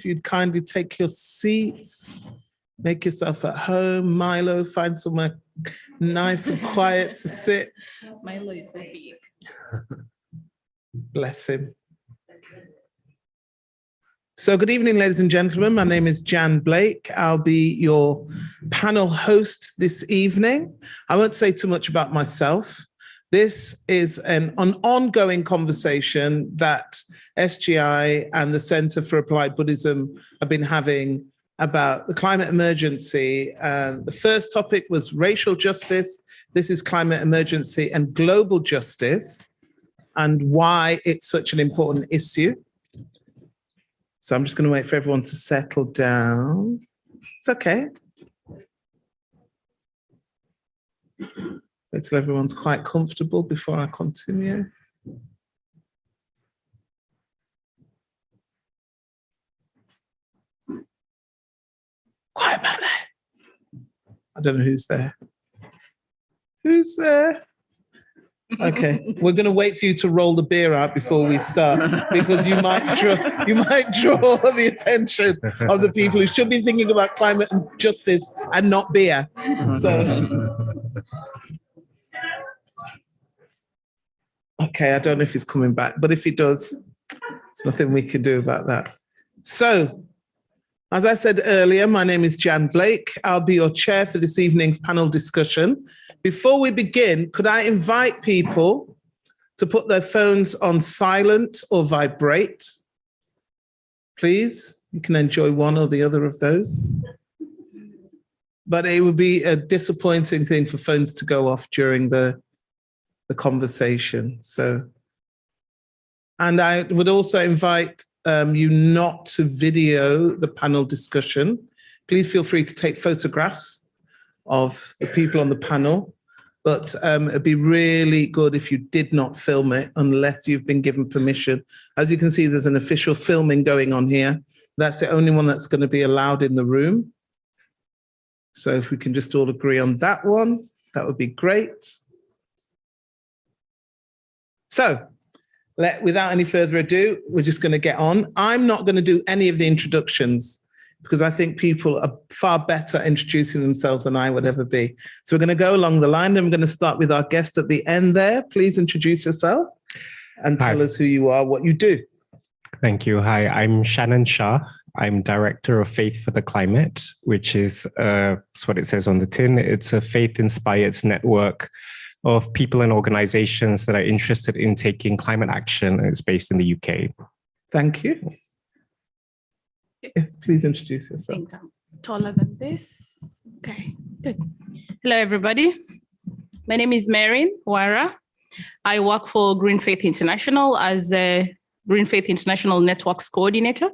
if you'd kindly take your seats, make yourself at home. Milo, find somewhere nice and quiet to sit. Milo is so big. Bless him. So good evening, ladies and gentlemen. My name is Jan Blake. I'll be your panel host this evening. I won't say too much about myself. This is an ongoing conversation that SGI and the Center for Applied Buddhism have been having about the climate emergency. The first topic was racial justice. This is climate emergency and global justice and why it's such an important issue. So I'm just going to wait for everyone to settle down. It's okay. Wait till everyone's quite comfortable before I continue. Quiet, baby. I don't know who's there. Who's there? Okay, we're going to wait for you to roll the beer out before we start, because you might draw the attention of the people who should be thinking about climate and justice and not beer. So, okay, I don't know if he's coming back, but if he does, there's nothing we can do about that. So, as I said earlier, my name is Jan Blake. I'll be your chair for this evening's panel discussion. Before we begin, could I invite people to put their phones on silent or vibrate? Please, you can enjoy one or the other of those. But it would be a disappointing thing for phones to go off during the conversation. So, and I would also invite you not to video the panel discussion. Please feel free to take photographs of the people on the panel, but it'd be really good if you did not film it unless you've been given permission. As you can see, there's an official filming going on here. That's the only one that's going to be allowed in the room. So if we can just all agree on that one, that would be great. So, without any further ado, we're just going to get on. I'm not going to do any of the introductions because I think people are far better introducing themselves than I would ever be. So we're going to go along the line. I'm going to start with our guest at the end there. Please introduce yourself and tell us who you are, what you do. Thank you. Hi, I'm Shannon Shah. I'm Director of Faith for the Climate, which is that's what it says on the tin. It's a faith-inspired network of people and organizations that are interested in taking climate action. It's based in the UK. Thank you. Please introduce yourself. I think I'm taller than this. Okay, good. Hello, everybody. My name is Marin Wara. I work for Green Faith International as the Green Faith International Networks Coordinator,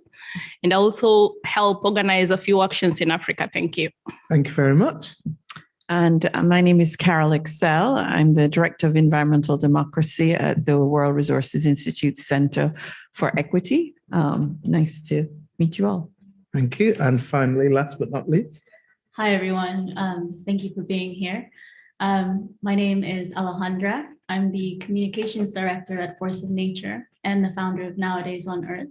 and I also help organize a few actions in Africa. Thank you. Thank you very much. And my name is Carol Excel. I'm the Director of Environmental Democracy at the World Resources Institute Center for Equity. Nice to meet you all. Thank you. And finally, last but not least. Hi, everyone. Thank you for being here. My name is Alejandra. I'm the Communications Director at Force of Nature and the founder of Nowadays on Earth.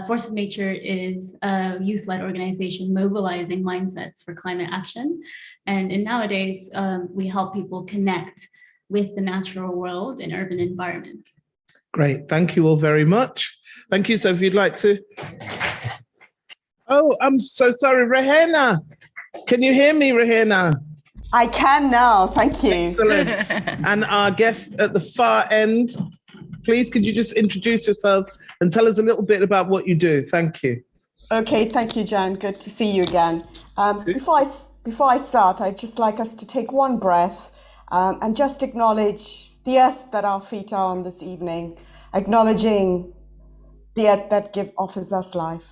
Force of Nature is a youth-led organization mobilizing mindsets for climate action. And in Nowadays, we help people connect with the natural world in urban environments. Great. Thank you all very much. Thank you. So if you'd like to... Oh, I'm so sorry, Rehena. Can you hear me, Rehena? I can now. Thank you. Excellent. And our guest at the far end, please, could you just introduce yourselves and tell us a little bit about what you do? Thank you. Okay, thank you, Jan. Good to see you again. Before I start, I'd just like us to take one breath and just acknowledge the earth that our feet are on this evening, acknowledging the earth that offers us life.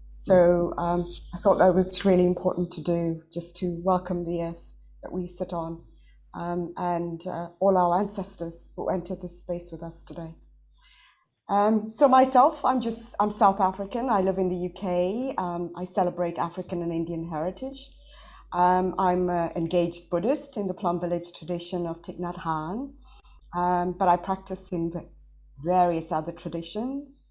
So I thought that was really important to do, just to welcome the earth that we sit on and all our ancestors who entered this space with us today. So myself, I'm South African. I live in the UK. I celebrate African and Indian heritage. I'm an engaged Buddhist in the Plum Village tradition of Thich Nhat Hanh, but I practice in various other traditions.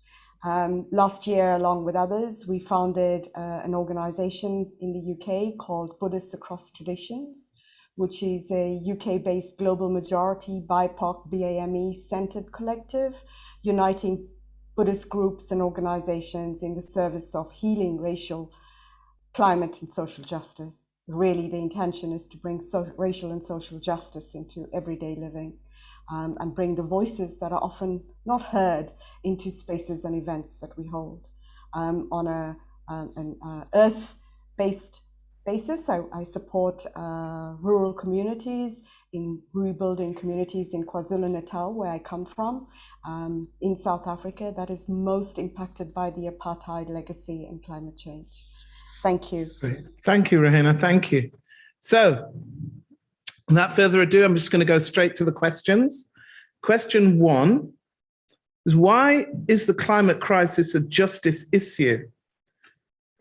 Last year, along with others, we founded an organization in the UK called Buddhists Across Traditions, which is a UK-based global majority BIPOC BAME-centered collective, uniting Buddhist groups and organizations in the service of healing racial, climate, and social justice. Really, the intention is to bring racial and social justice into everyday living, and bring the voices that are often not heard into spaces and events that we hold. On an earth-based basis, I support rural communities in rebuilding communities in KwaZulu-Natal, where I come from, in South Africa, that is most impacted by the apartheid legacy and climate change. Thank you. Great. Thank you, Rahena. Thank you. So, without further ado, I'm just going to go straight to the questions. Question 1 is, why is the climate crisis a justice issue?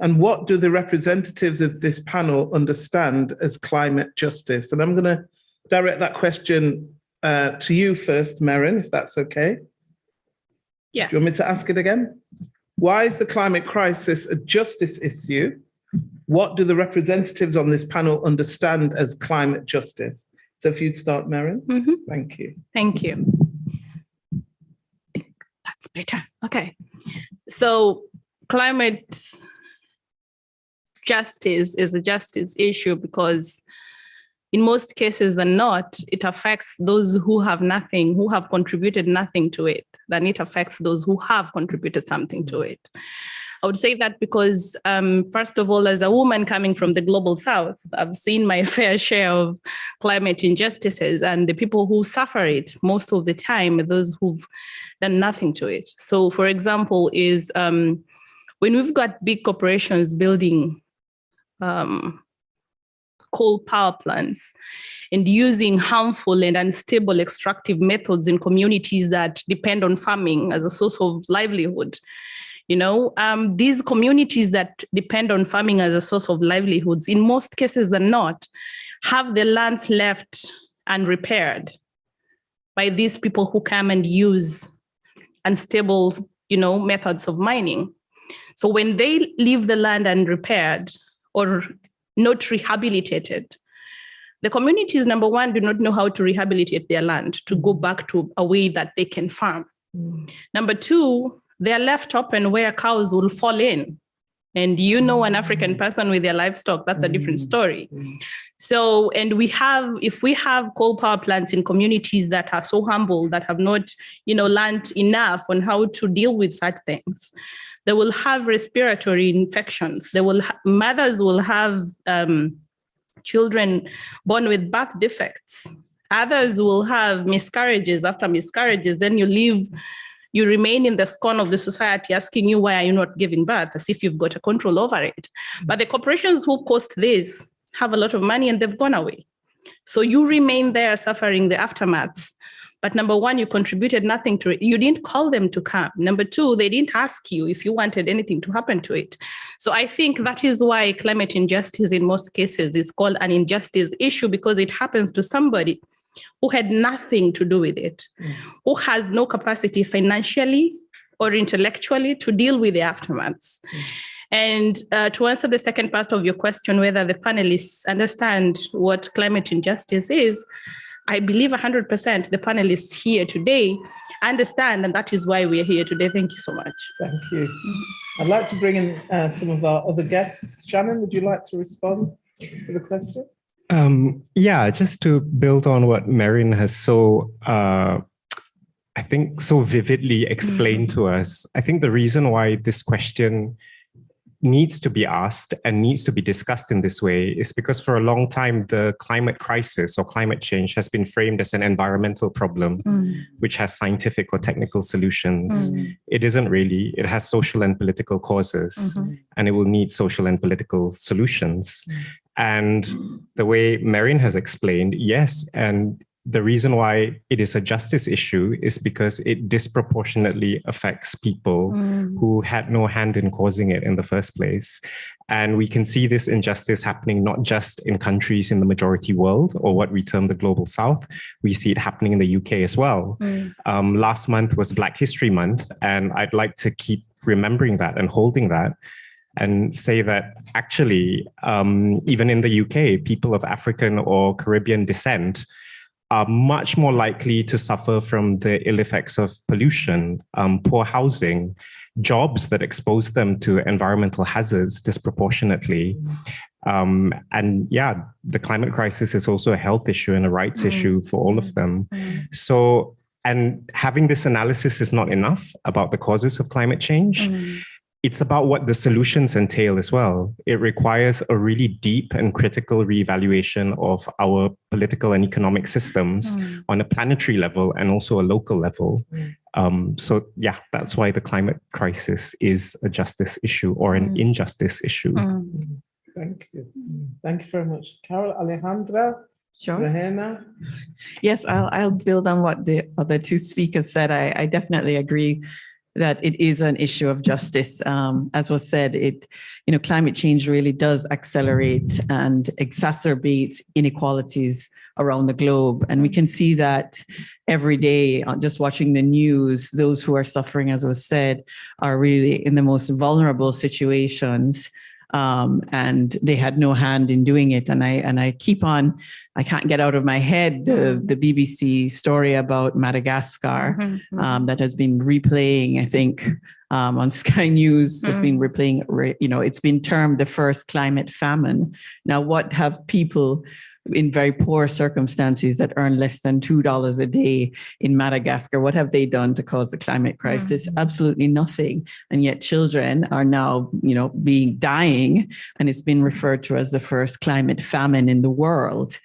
And what do the representatives of this panel understand as climate justice? And I'm going to direct that question to you first, Merrin, if that's okay. Yeah. Do you want me to ask it again? Why is the climate crisis a justice issue? What do the representatives on this panel understand as climate justice? So if you'd start, Merrin. Mm-hmm. Thank you. Thank you. That's better. Okay. So climate justice is a justice issue because in most cases than not, it affects those who have nothing, who have contributed nothing to it, than it affects those who have contributed something to it. I would say that because, first of all, as a woman coming from the global south, I've seen my fair share of climate injustices, and the people who suffer it most of the time are those who've done nothing to it. So, for example, is when we've got big corporations building coal power plants and using harmful and unstable extractive methods in communities that depend on farming as a source of livelihood. You know, these communities that depend on farming as a source of livelihoods, in most cases than not, have their lands left unrepaired by these people who come and use unstable, methods of mining. So when they leave the land unrepaired or not rehabilitated, the communities, number one, do not know how to rehabilitate their land to go back to a way that they can farm. Number two, they are left open where cows will fall in. And an African person with their livestock, that's a different story. So, and if we have coal power plants in communities that are so humble, that have not, learned enough on how to deal with such things, they will have respiratory infections. Mothers will have children born with birth defects. Others will have miscarriages. After miscarriages, then you remain in the scorn of the society, asking you, why are you not giving birth, as if you've got a control over it. But the corporations who've caused this have a lot of money and they've gone away. So you remain there suffering the aftermaths. But number one, you contributed nothing to it. You didn't call them to come. Number two, they didn't ask you if you wanted anything to happen to it. So I think that is why climate injustice in most cases is called an injustice issue, because it happens to somebody who had nothing to do with it, who has no capacity financially or intellectually to deal with the aftermaths. And to answer the second part of your question, whether the panelists understand what climate injustice is, I believe 100% the panelists here today understand, and that is why we are here today. Thank you so much. Thank you. I'd like to bring in some of our other guests. Shannon, would you like to respond to the question? Yeah, just to build on what Merrin has so vividly explained to us. I think the reason why this question needs to be asked and needs to be discussed in this way is because for a long time, the climate crisis or climate change has been framed as an environmental problem, which has scientific or technical solutions. It isn't really. It has social and political causes, and it will need social and political solutions. And the way Merrin has explained, yes, and the reason why it is a justice issue is because it disproportionately affects people who had no hand in causing it in the first place. And we can see this injustice happening not just in countries in the majority world or what we term the global south. We see it happening in the UK as well. Last month was Black History Month, and I'd like to keep remembering that and holding that, and say that actually, even in the UK, people of African or Caribbean descent are much more likely to suffer from the ill effects of pollution, poor housing, jobs that expose them to environmental hazards disproportionately. And yeah, the climate crisis is also a health issue and a rights issue for all of them. So, and having this analysis is not enough about the causes of climate change. It's about what the solutions entail as well. It requires a really deep and critical reevaluation of our political and economic systems on a planetary level and also a local level. So yeah, that's why the climate crisis is a justice issue or an injustice issue. Thank you. Thank you very much. Carol, Alejandra, Sure. Rahena. Yes, I'll build on what the other two speakers said. I definitely agree that it is an issue of justice. As was said, climate change really does accelerate and exacerbate inequalities around the globe. And we can see that every day, just watching the news. Those who are suffering, as was said, are really in the most vulnerable situations. And they had no hand in doing it. And I can't get out of my head the BBC story about Madagascar that has been replaying, I think, on Sky News, just been replaying, it's been termed the first climate famine. Now, what have people in very poor circumstances that earn less than $2 a day in Madagascar, what have they done to cause the climate crisis? Absolutely nothing. And yet children are now, dying, and it's been referred to as the first climate famine in the world.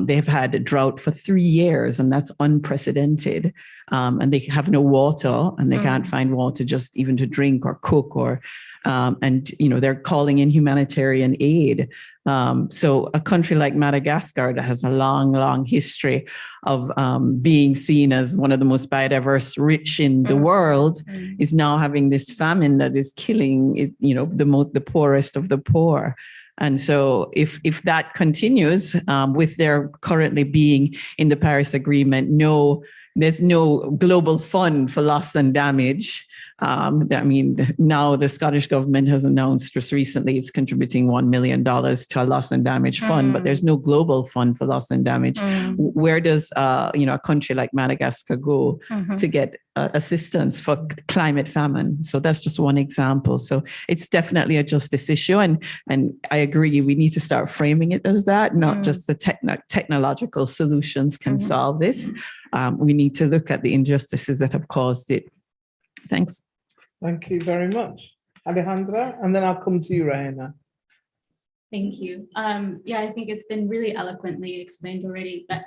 They've had a drought for 3 years, and that's unprecedented. And they have no water, and they can't find water just even to drink or cook and they're calling in humanitarian aid. So a country like Madagascar that has a long, long history of being seen as one of the most biodiverse rich in the world is now having this famine that is killing it, the poorest of the poor. And so if that continues, with their currently being in the Paris Agreement, there's no global fund for loss and damage. Now the Scottish government has announced just recently it's contributing $1 million to a loss and damage fund, but there's no global fund for loss and damage. Where does a country like Madagascar go to get assistance for climate famine? So that's just one example. So it's definitely a justice issue, and I agree we need to start framing it as that, not just the technological solutions can solve this. We need to look at the injustices that have caused it. Thanks. Thank you very much. Alejandra, and then I'll come to you, Rahena. Thank you. I think it's been really eloquently explained already, but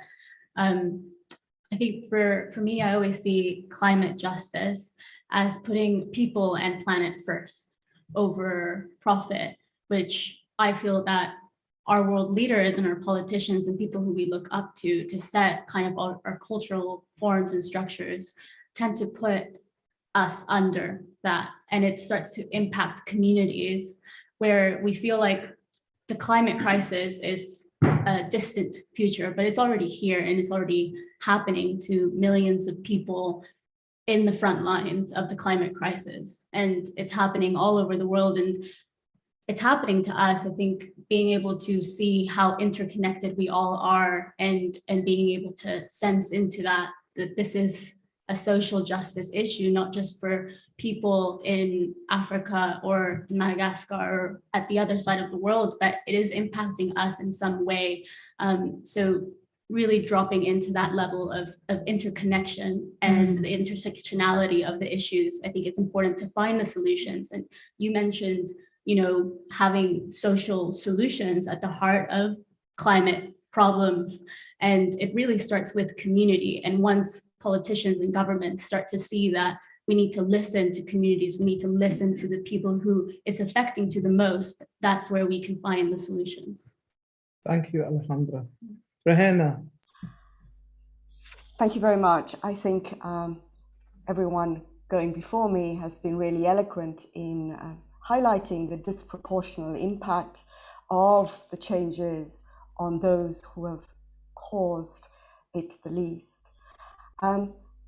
I think for me, I always see climate justice as putting people and planet first over profit, which I feel that our world leaders and our politicians and people who we look up to set kind of our cultural forms and structures tend to put us under that. And it starts to impact communities where we feel like the climate crisis is a distant future, but it's already here and it's already happening to millions of people in the front lines of the climate crisis. And it's happening all over the world. And it's happening to us. I think being able to see how interconnected we all are and being able to sense into that this is a social justice issue, not just for people in Africa or Madagascar or at the other side of the world, but it is impacting us in some way. So really dropping into that level of interconnection and the intersectionality of the issues, I think it's important to find the solutions. And you mentioned, having social solutions at the heart of climate problems. And it really starts with community. And once politicians and governments start to see that we need to listen to communities, we need to listen to the people who it's affecting to the most, that's where we can find the solutions. Thank you, Alejandra. Rahena. Thank you very much. I think everyone going before me has been really eloquent in highlighting the disproportionate impact of the changes on those who have caused it the least.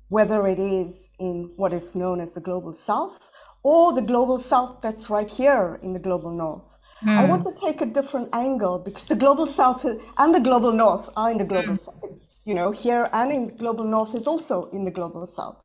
Whether it is in what is known as the global south or the global south that's right here in the global north. I want to take a different angle because the global south and the global north are in the global south. You know, here and in the global north is also in the global south.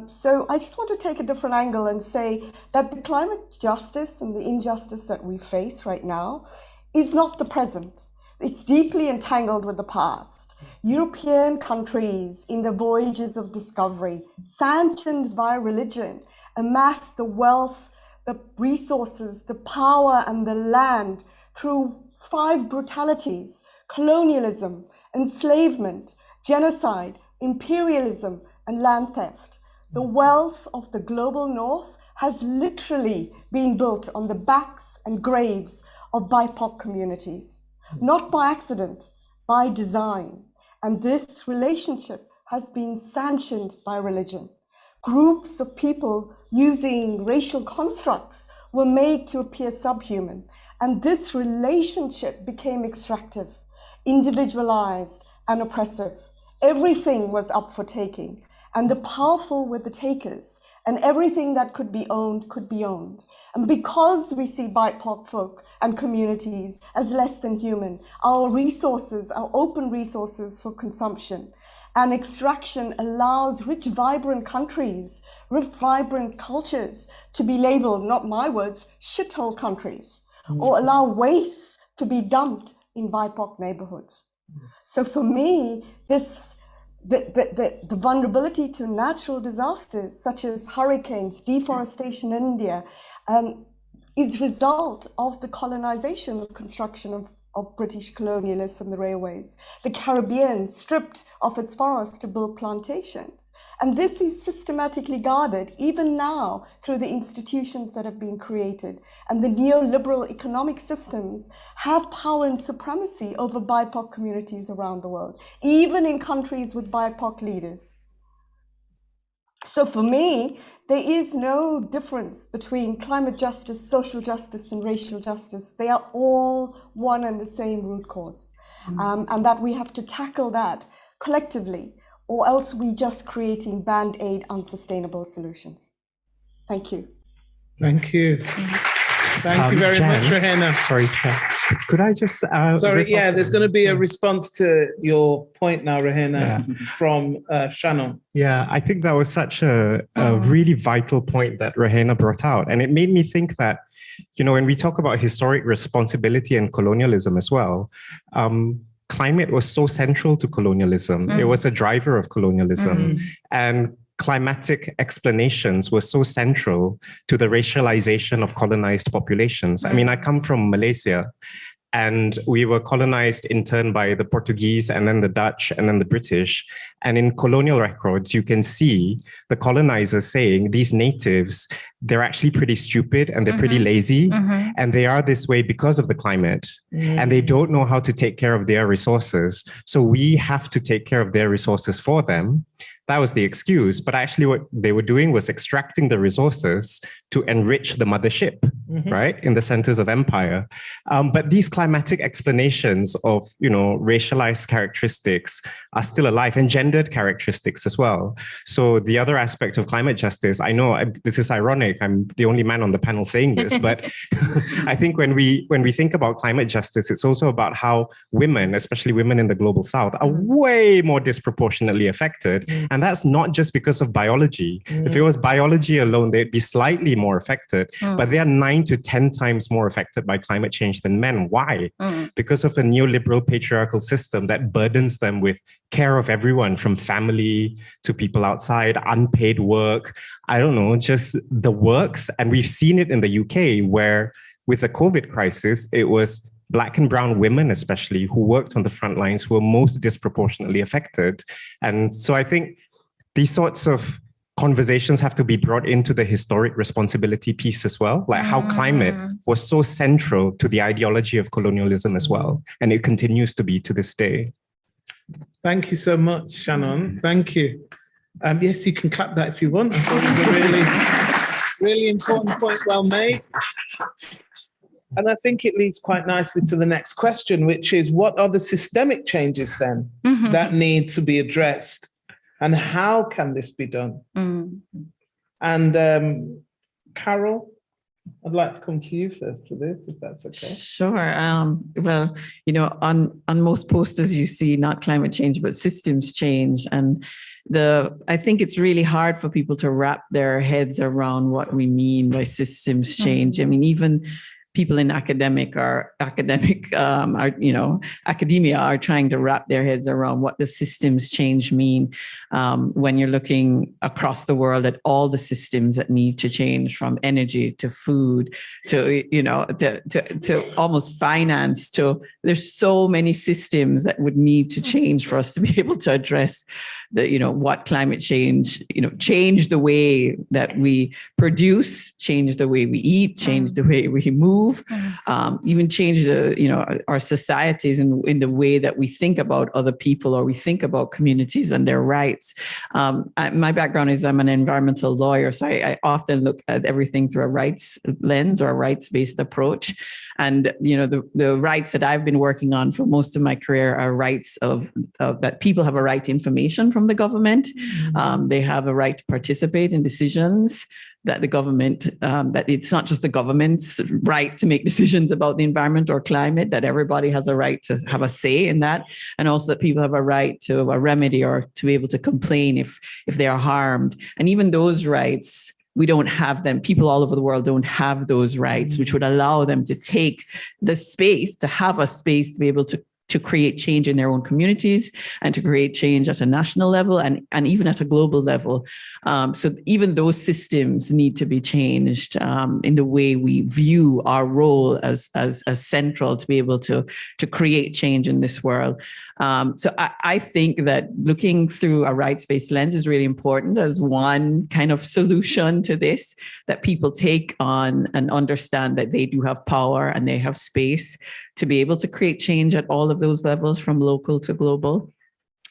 So I just want to take a different angle and say that the climate justice and the injustice that we face right now is not the present. It's deeply entangled with the past. European countries in the voyages of discovery, sanctioned by religion, amassed the wealth, the resources, the power, and the land through 5 brutalities: colonialism, enslavement, genocide, imperialism, and land theft. The wealth of the global north has literally been built on the backs and graves of BIPOC communities, not by accident, by design. And this relationship has been sanctioned by religion. Groups of people using racial constructs were made to appear subhuman, and this relationship became extractive, individualized, and oppressive. Everything was up for taking, and the powerful were the takers, and everything that could be owned could be owned. And because we see BIPOC folk and communities as less than human, our resources, our open resources for consumption and extraction allows rich, vibrant countries, rich, vibrant cultures to be labeled, not my words, shithole countries, or allow waste to be dumped in BIPOC neighborhoods. So for me, the vulnerability to natural disasters such as hurricanes, deforestation in India, is a result of the colonization of construction of British colonialists and the railways. The Caribbean stripped of its forests to build plantations. And this is systematically guarded, even now, through the institutions that have been created. And the neoliberal economic systems have power and supremacy over BIPOC communities around the world, even in countries with BIPOC leaders. So for me, there is no difference between climate justice, social justice, and racial justice. They are all one and the same root cause. And that we have to tackle that collectively, or else we're just creating band-aid unsustainable solutions. Thank you. Thank you. Thank you very much, Rahena. Sorry, could I just... Sorry, yeah, there's going to be a response to your point now, Rahena, from Shannon. Yeah, I think that was such a really vital point that Rahena brought out. And it made me think that, you know, when we talk about historic responsibility and colonialism as well, climate was so central to colonialism. It was a driver of colonialism. And climatic explanations were so central to the racialization of colonized populations. I mean, I come from Malaysia, and we were colonized in turn by the Portuguese and then the Dutch and then the British. And in colonial records, you can see the colonizers saying these natives, they're actually pretty stupid and they're pretty lazy. And they are this way because of the climate. And they don't know how to take care of their resources. So we have to take care of their resources for them. That was the excuse. But actually what they were doing was extracting the resources to enrich the mothership, right, in the centers of empire. But these climatic explanations of, you know, racialized characteristics are still alive, and gendered characteristics as well. So the other aspect of climate justice, I know this is ironic, I'm the only man on the panel saying this, but I think when we think about climate justice, it's also about how women, especially women in the global south, are way more disproportionately affected. And that's not just because of biology. If it was biology alone, they'd be slightly more affected, but they are 9 to 10 times more affected by climate change than men. Why? Because of a neoliberal patriarchal system that burdens them with care of everyone, from family to people outside, unpaid work, I don't know, just the works. And we've seen it in the UK, where with the COVID crisis, it was Black and brown women, especially, who worked on the front lines, who were most disproportionately affected. And so I think these sorts of conversations have to be brought into the historic responsibility piece as well, like how climate was so central to the ideology of colonialism as well. And it continues to be to this day. Thank you so much, Shannon. Thank you. Yes, you can clap that if you want. I thought it was a really, really important point, well made. And I think it leads quite nicely to the next question, which is, what are the systemic changes then that need to be addressed? And how can this be done? And Carol, I'd like to come to you first for this, if that's okay. Sure. Well, on most posters you see not climate change, but systems change. And I think it's really hard for people to wrap their heads around what we mean by systems change. I mean, even people in academia are trying to wrap their heads around what the systems change mean when you're looking across the world at all the systems that need to change, from energy to food to almost finance. There's so many systems that would need to change for us to be able to address what climate change, change the way that we produce, change the way we eat, change the way we move, even change our societies in the way that we think about other people, or we think about communities and their rights. My background is I'm an environmental lawyer, so I often look at everything through a rights lens or a rights-based approach. And the rights that I've been working on for most of my career are rights of that people have a right to information from the government. They have a right to participate in decisions that the government, that it's not just the government's right to make decisions about the environment or climate, that everybody has a right to have a say in that. And also that people have a right to a remedy or to be able to complain if they are harmed. And even those rights, we don't have them. People all over the world don't have those rights, which would allow them to take the space, to have a space to be able to create change in their own communities and to create change at a national level and even at a global level. So even those systems need to be changed in the way we view our role as central to be able to create change in this world. So I think that looking through a rights-based lens is really important as one kind of solution to this, that people take on and understand that they do have power and they have space to be able to create change at all of those levels, from local to global,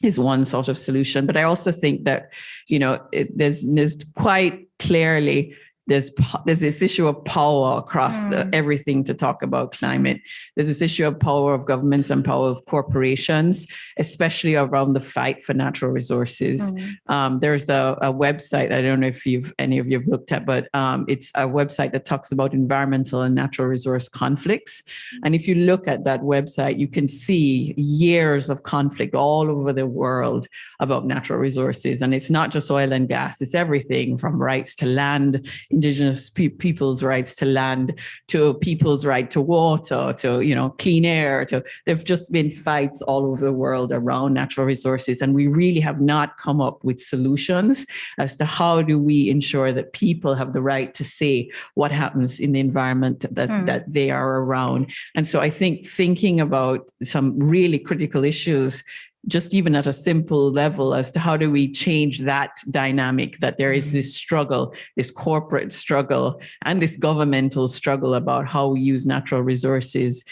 is one sort of solution. But I also think that, there's quite clearly there's this issue of power across everything to talk about climate. There's this issue of power of governments and power of corporations, especially around the fight for natural resources. There's a website, I don't know if any of you have looked at, but it's a website that talks about environmental and natural resource conflicts. And if you look at that website, you can see years of conflict all over the world about natural resources. And it's not just oil and gas, it's everything from rights to land, indigenous people's rights to land, to people's right to water, to clean air. There've just been fights all over the world around natural resources, and we really have not come up with solutions as to how do we ensure that people have the right to say what happens in the environment that they are around. And so I think thinking about some really critical issues, just even at a simple level, as to how do we change that dynamic, that there is this struggle, this corporate struggle and this governmental struggle about how we use natural resources.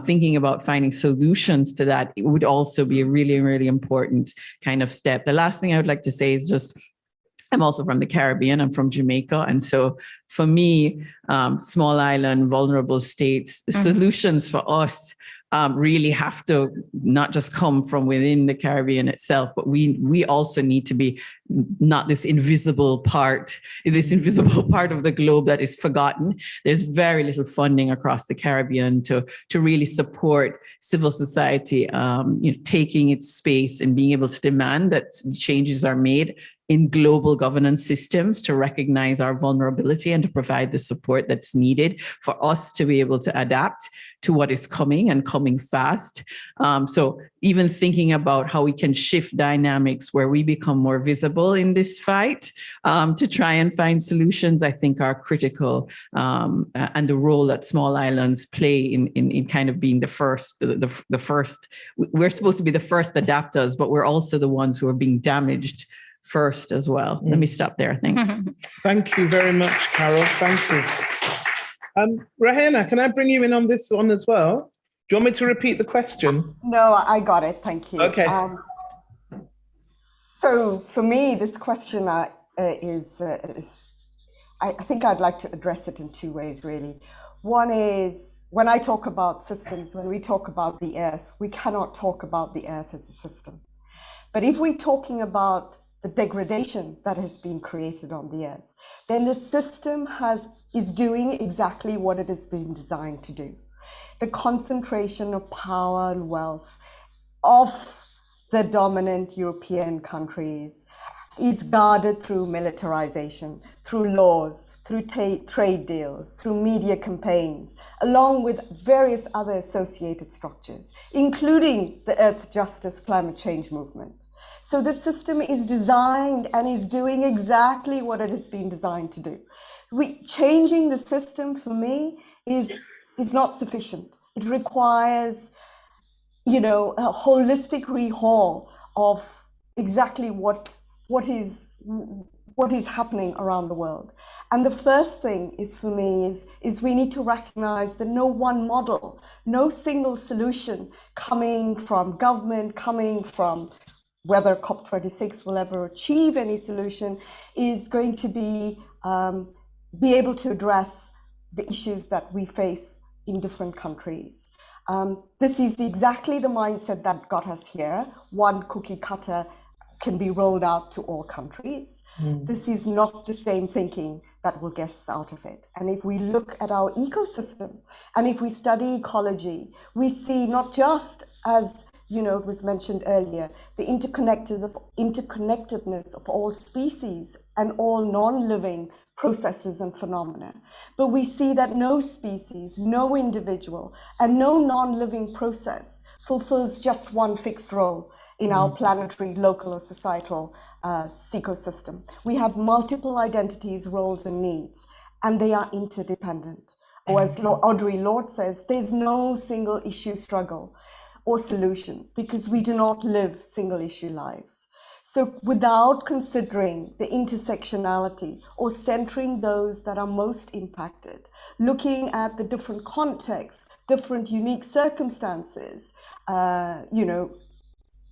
Thinking about finding solutions to that, it would also be a really, really important kind of step. The last thing I would like to say is just, I'm also from the Caribbean, I'm from Jamaica. And so for me, small island, vulnerable states, the solutions for us really have to not just come from within the Caribbean itself, but we also need to be not this invisible part of the globe that is forgotten. There's very little funding across the Caribbean to really support civil society, taking its space and being able to demand that changes are made in global governance systems to recognize our vulnerability and to provide the support that's needed for us to be able to adapt to what is coming and coming fast. So even thinking about how we can shift dynamics where we become more visible in this fight to try and find solutions, I think are critical. And the role that small islands play in kind of being the first, we're supposed to be the first adapters, but we're also the ones who are being damaged first as well. Let me stop there. Thanks. Thank you very much, Carol. Thank you. Rahena, can I bring you in on this one as well? Do you want me to repeat the question? No, I got it. Thank you. Okay. So for me, this question is I think I'd like to address it in two ways, really. One is, when I talk about systems, when we talk about the earth, we cannot talk about the earth as a system. But if we're talking about the degradation that has been created on the earth, then the system is doing exactly what it has been designed to do. The concentration of power and wealth of the dominant European countries is guarded through militarization, through laws, through trade deals, through media campaigns, along with various other associated structures, including the Earth Justice Climate Change movement. So the system is designed and is doing exactly what it has been designed to do. Changing the system, for me, is not sufficient. It requires, a holistic rehaul of exactly what is happening around the world. And the first thing is, for me, is we need to recognize that no one model, no single solution coming from government, coming from whether COP26 will ever achieve any solution, is going to be able to address the issues that we face in different countries. This is exactly the mindset that got us here. One cookie cutter can be rolled out to all countries. This is not the same thinking that will get us out of it. And if we look at our ecosystem, and if we study ecology, we see not just, as it was mentioned earlier, the interconnectedness of all species and all non-living processes and phenomena, but we see that no species, no individual, and no non-living process fulfills just one fixed role in our planetary, local, or societal ecosystem. We have multiple identities, roles, and needs, and they are interdependent. Or as Audre Lorde says, there's no single issue struggle or solution, because we do not live single issue lives. So without considering the intersectionality or centering those that are most impacted, looking at the different contexts, different unique circumstances,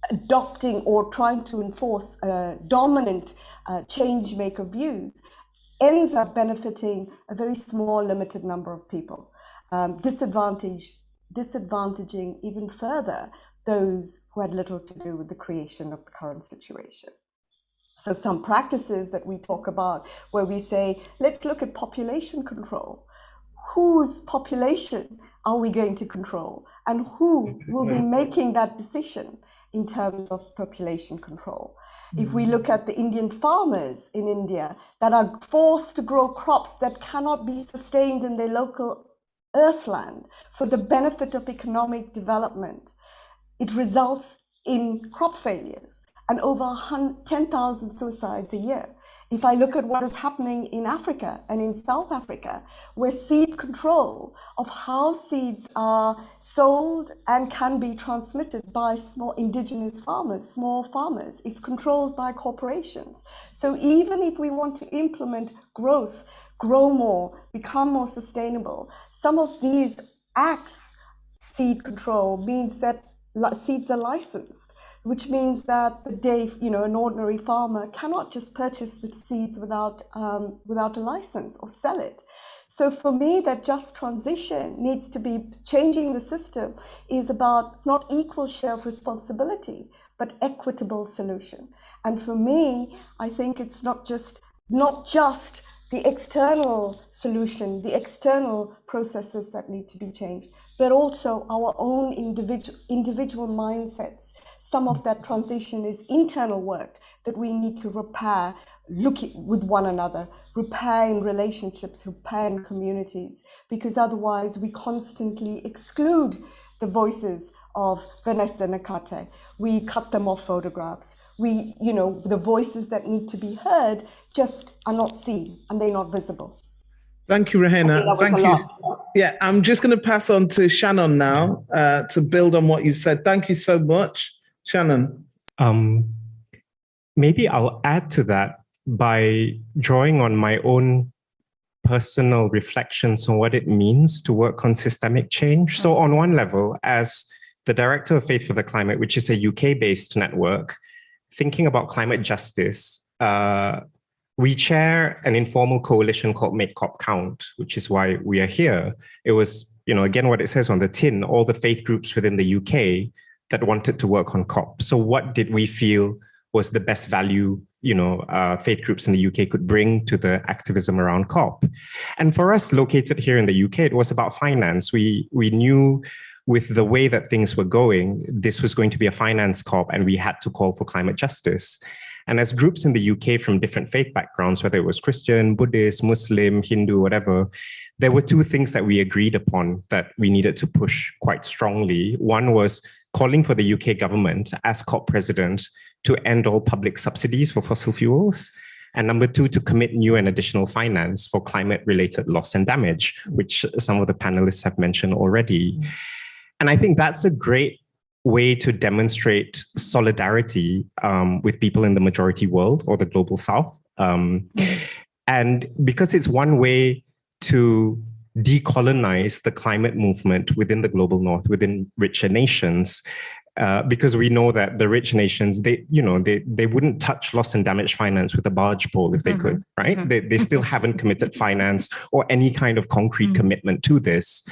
adopting or trying to enforce dominant change maker views, ends up benefiting a very small, limited number of people, disadvantaging even further those who had little to do with the creation of the current situation. So some practices that we talk about, where we say, let's look at population control. Whose population are we going to control? And who will be making that decision in terms of population control? If we look at the Indian farmers in India that are forced to grow crops that cannot be sustained in their local earthland for the benefit of economic development, it results in crop failures and over 10,000 suicides a year. If I look at what is happening in Africa and in South Africa, where seed control of how seeds are sold and can be transmitted by small indigenous farmers, small farmers, is controlled by corporations. So even if we want to implement growth, grow more, become more sustainable, some of these acts, seed control, means that seeds are licensed, which means that the day, an ordinary farmer cannot just purchase the seeds without a license or sell it. So for me, that just transition needs to be changing the system is about not equal share of responsibility, but equitable solution. And for me, I think it's not just the external solution, the external processes that need to be changed, but also our own individual mindsets. Some of that transition is internal work that we need to repair, look with one another, repair in relationships, repair in communities, because otherwise we constantly exclude the voices of Vanessa Nakate. We cut them off photographs. The voices that need to be heard just are not seen and they're not visible. Thank you, Rahena. Thank you. Yeah, I'm just going to pass on to Shannon now to build on what you said. Thank you so much, Shannon. Maybe I'll add to that by drawing on my own personal reflections on what it means to work on systemic change. So on one level, as the Director of Faith for the Climate, which is a UK-based network, thinking about climate justice, we chair an informal coalition called Make COP Count, which is why we are here. It was, again, what it says on the tin, all the faith groups within the UK that wanted to work on COP. So what did we feel was the best value faith groups in the UK could bring to the activism around COP. And for us located here in the UK, it was about finance. We knew with the way that things were going, this was going to be a finance COP, and we had to call for climate justice. And as groups in the UK from different faith backgrounds, whether it was Christian, Buddhist, Muslim, Hindu, whatever, there were two things that we agreed upon that we needed to push quite strongly. One was calling for the UK government as COP president to end all public subsidies for fossil fuels. And number two, to commit new and additional finance for climate-related loss and damage, which some of the panelists have mentioned already. And I think that's a great way to demonstrate solidarity with people in the majority world or the global south. And because it's one way to decolonize the climate movement within the global north, within richer nations, because we know that the rich nations, they wouldn't touch loss and damage finance with a barge pole if they could, right? They still haven't committed finance or any kind of concrete commitment to this.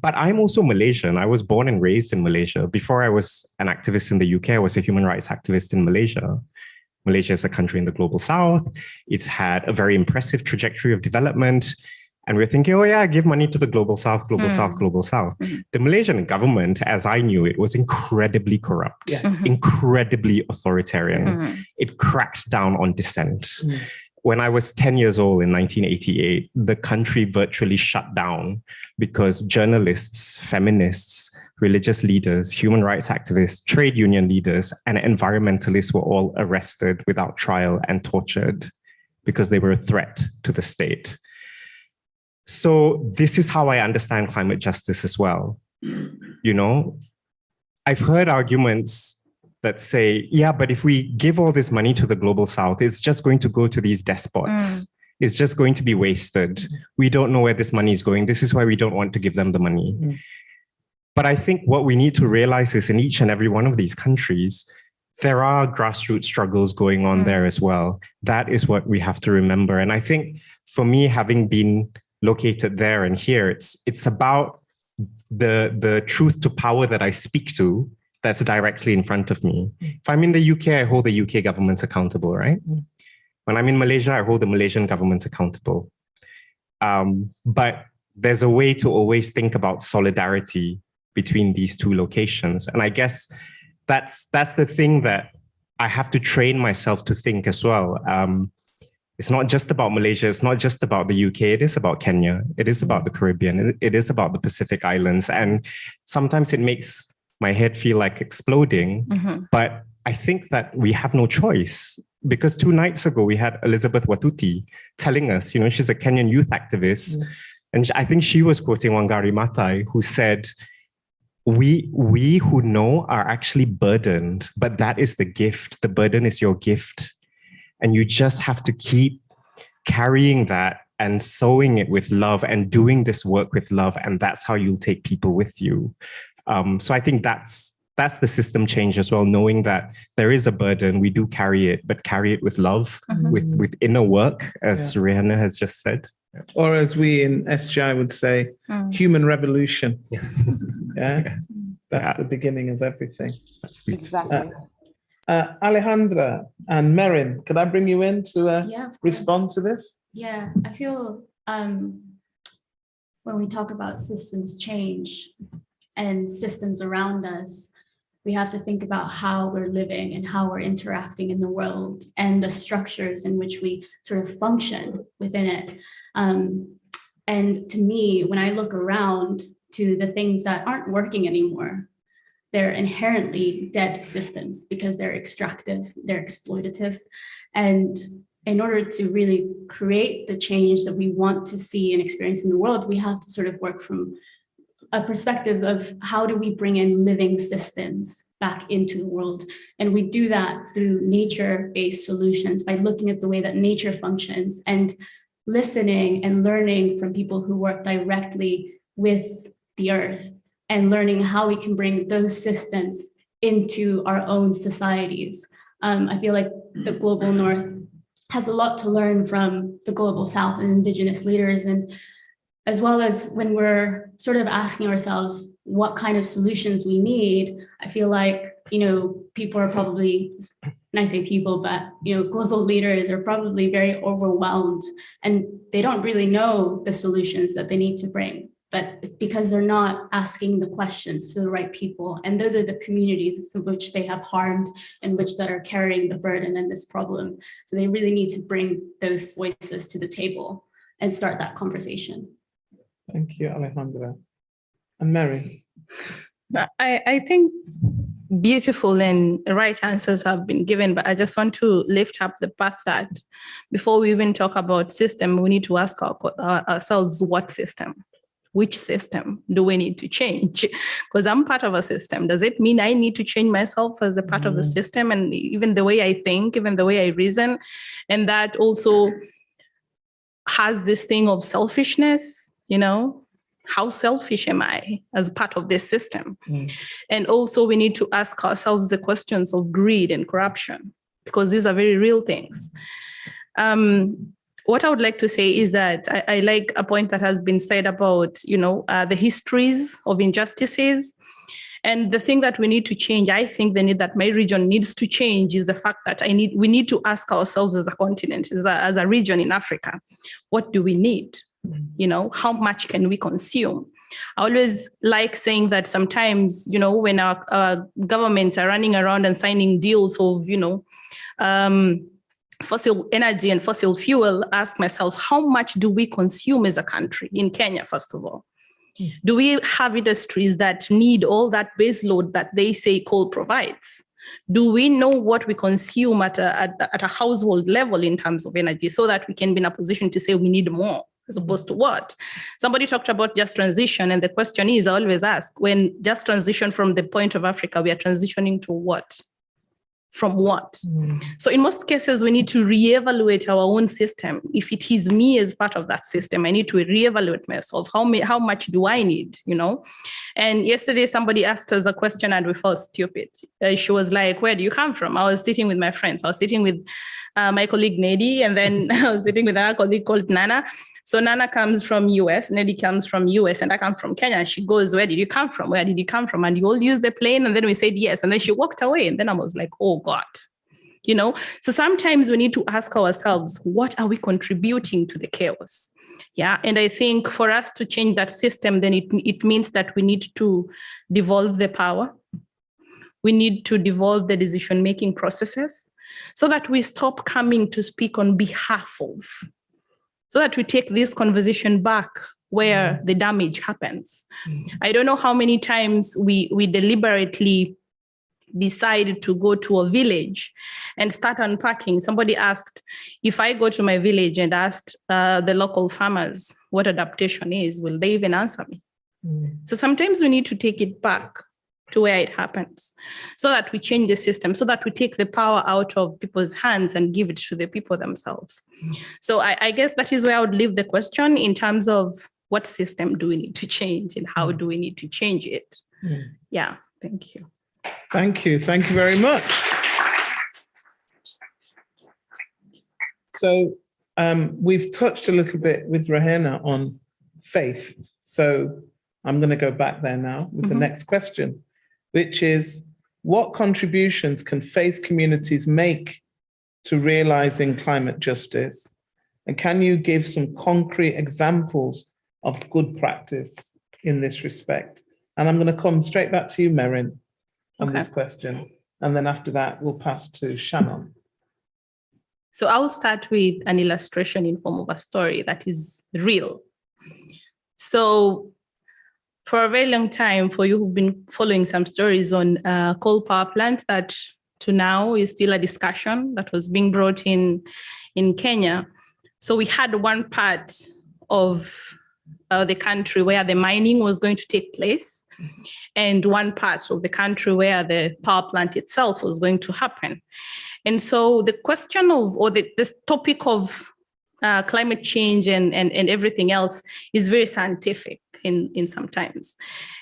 But I'm also Malaysian. I was born and raised in Malaysia. Before I was an activist in the UK, I was a human rights activist in Malaysia. Malaysia is a country in the global south. It's had a very impressive trajectory of development. And we're thinking, oh yeah, give money to the global south, global south, global south. The Malaysian government, as I knew it, was incredibly corrupt, incredibly authoritarian. It cracked down on dissent. When I was 10 years old in 1988, the country virtually shut down because journalists, feminists, religious leaders, human rights activists, trade union leaders, and environmentalists were all arrested without trial and tortured because they were a threat to the state. So this is how I understand climate justice as well. I've heard arguments that say, yeah, but if we give all this money to the global south, it's just going to go to these despots. It's just going to be wasted. We don't know where this money is going. This is why we don't want to give them the money. But I think what we need to realize is in each and every one of these countries, there are grassroots struggles going on there as well. That is what we have to remember. And I think for me, having been located there and here, it's about the truth to power that I speak to that's directly in front of me. If I'm in the UK, I hold the UK government accountable, right? When I'm in Malaysia, I hold the Malaysian government accountable. But there's a way to always think about solidarity between these two locations. And I guess that's the thing that I have to train myself to think as well. It's not just about Malaysia. It's not just about the UK. It is about Kenya. It is about the Caribbean. It is about the Pacific Islands. And sometimes it makes my head feel like exploding. But I think that we have no choice, because 2 nights ago, we had Elizabeth Watuti telling us, she's a Kenyan youth activist. And I think she was quoting Wangari Maathai, who said, we who know are actually burdened, but that is the gift. The burden is your gift. And you just have to keep carrying that and sowing it with love and doing this work with love. And that's how you'll take people with you. So I think that's the system change as well, knowing that there is a burden, we do carry it, but carry it with love, with inner work, as Rihanna has just said. Or as we in SGI would say, human revolution. That's the beginning of everything. That's beautiful. Exactly. Alejandra and Merin, could I bring you in to respond to this? Yeah, I feel when we talk about systems change and systems around us, we have to think about how we're living and how we're interacting in the world and the structures in which we sort of function within it. And to me, when I look around to the things that aren't working anymore, they're inherently dead systems because they're extractive, they're exploitative. And in order to really create the change that we want to see and experience in the world, we have to sort of work from a perspective of how do we bring in living systems back into the world. And we do that through nature-based solutions by looking at the way that nature functions and listening and learning from people who work directly with the earth and learning how we can bring those systems into our own societies. I feel like the global north has a lot to learn from the global south and indigenous leaders, and as well as when we're sort of asking ourselves what kind of solutions we need, I feel like, people are probably and I say people, but global leaders are probably very overwhelmed and they don't really know the solutions that they need to bring. But it's because they're not asking the questions to the right people. And those are the communities to which they have harmed and which that are carrying the burden in this problem. So they really need to bring those voices to the table and start that conversation. Thank you, Alejandra. And Mary? I think beautiful and right answers have been given, but I just want to lift up the fact that before we even talk about system, we need to ask ourselves what system? Which system do we need to change? Because I'm part of a system. Does it mean I need to change myself as a part of the system, and even the way I think, even the way I reason? And that also has this thing of selfishness, how selfish am I as part of this system? And also we need to ask ourselves the questions of greed and corruption, because these are very real things. What I would like to say is that I like a point that has been said about, the histories of injustices. And the thing that we need to change, I think the need that my region needs to change is the fact that we need to ask ourselves as a continent, as a region in Africa, what do we need? How much can we consume? I always like saying that sometimes, when our governments are running around and signing deals of, fossil energy and fossil fuel, ask myself, how much do we consume as a country in Kenya, first of all? Do we have industries that need all that base load that they say coal provides? Do we know what we consume at a household level in terms of energy, so that we can be in a position to say we need more, as opposed to what? Somebody talked about just transition, and the question is, I always ask, when just transition from the point of Africa, we are transitioning to what? From what? So in most cases, we need to reevaluate our own system. If it is me as part of that system, I need to reevaluate myself. How much do I need, And yesterday, somebody asked us a question and we felt stupid. She was like, where do you come from? I was sitting with my friends. I was sitting with my colleague, Nedi, and then I was sitting with another colleague called Nana. So Nana comes from US, Nedi comes from US, and I come from Kenya. And she goes, where did you come from? Where did you come from? And you all use the plane. And then we said yes. And then she walked away. And then I was like, oh God, So sometimes we need to ask ourselves, what are we contributing to the chaos? Yeah. And I think for us to change that system, then it means that we need to devolve the power. We need to devolve the decision-making processes so that we stop coming to speak on behalf of, so that we take this conversation back where the damage happens. I don't know how many times we deliberately decide to go to a village and start unpacking. Somebody asked, if I go to my village and ask the local farmers what adaptation is, will they even answer me? So sometimes we need to take it back to where it happens, so that we change the system, so that we take the power out of people's hands and give it to the people themselves. So I guess that is where I would leave the question in terms of what system do we need to change and how do we need to change it? Yeah, thank you. Thank you. Thank you very much. So we've touched a little bit with Rahena on faith. So I'm going to go back there now with the next question, which is, what contributions can faith communities make to realizing climate justice? And can you give some concrete examples of good practice in this respect? And I'm going to come straight back to you, Merin, on this question. And then after that, we'll pass to Shannon. So I'll start with an illustration in form of a story that is real. So for a very long time, for you who've been following some stories on coal power plant, that to now is still a discussion that was being brought in Kenya. So we had one part of the country where the mining was going to take place, and one part of the country where the power plant itself was going to happen. And so the question of, or this topic of climate change and everything else is very scientific in sometimes.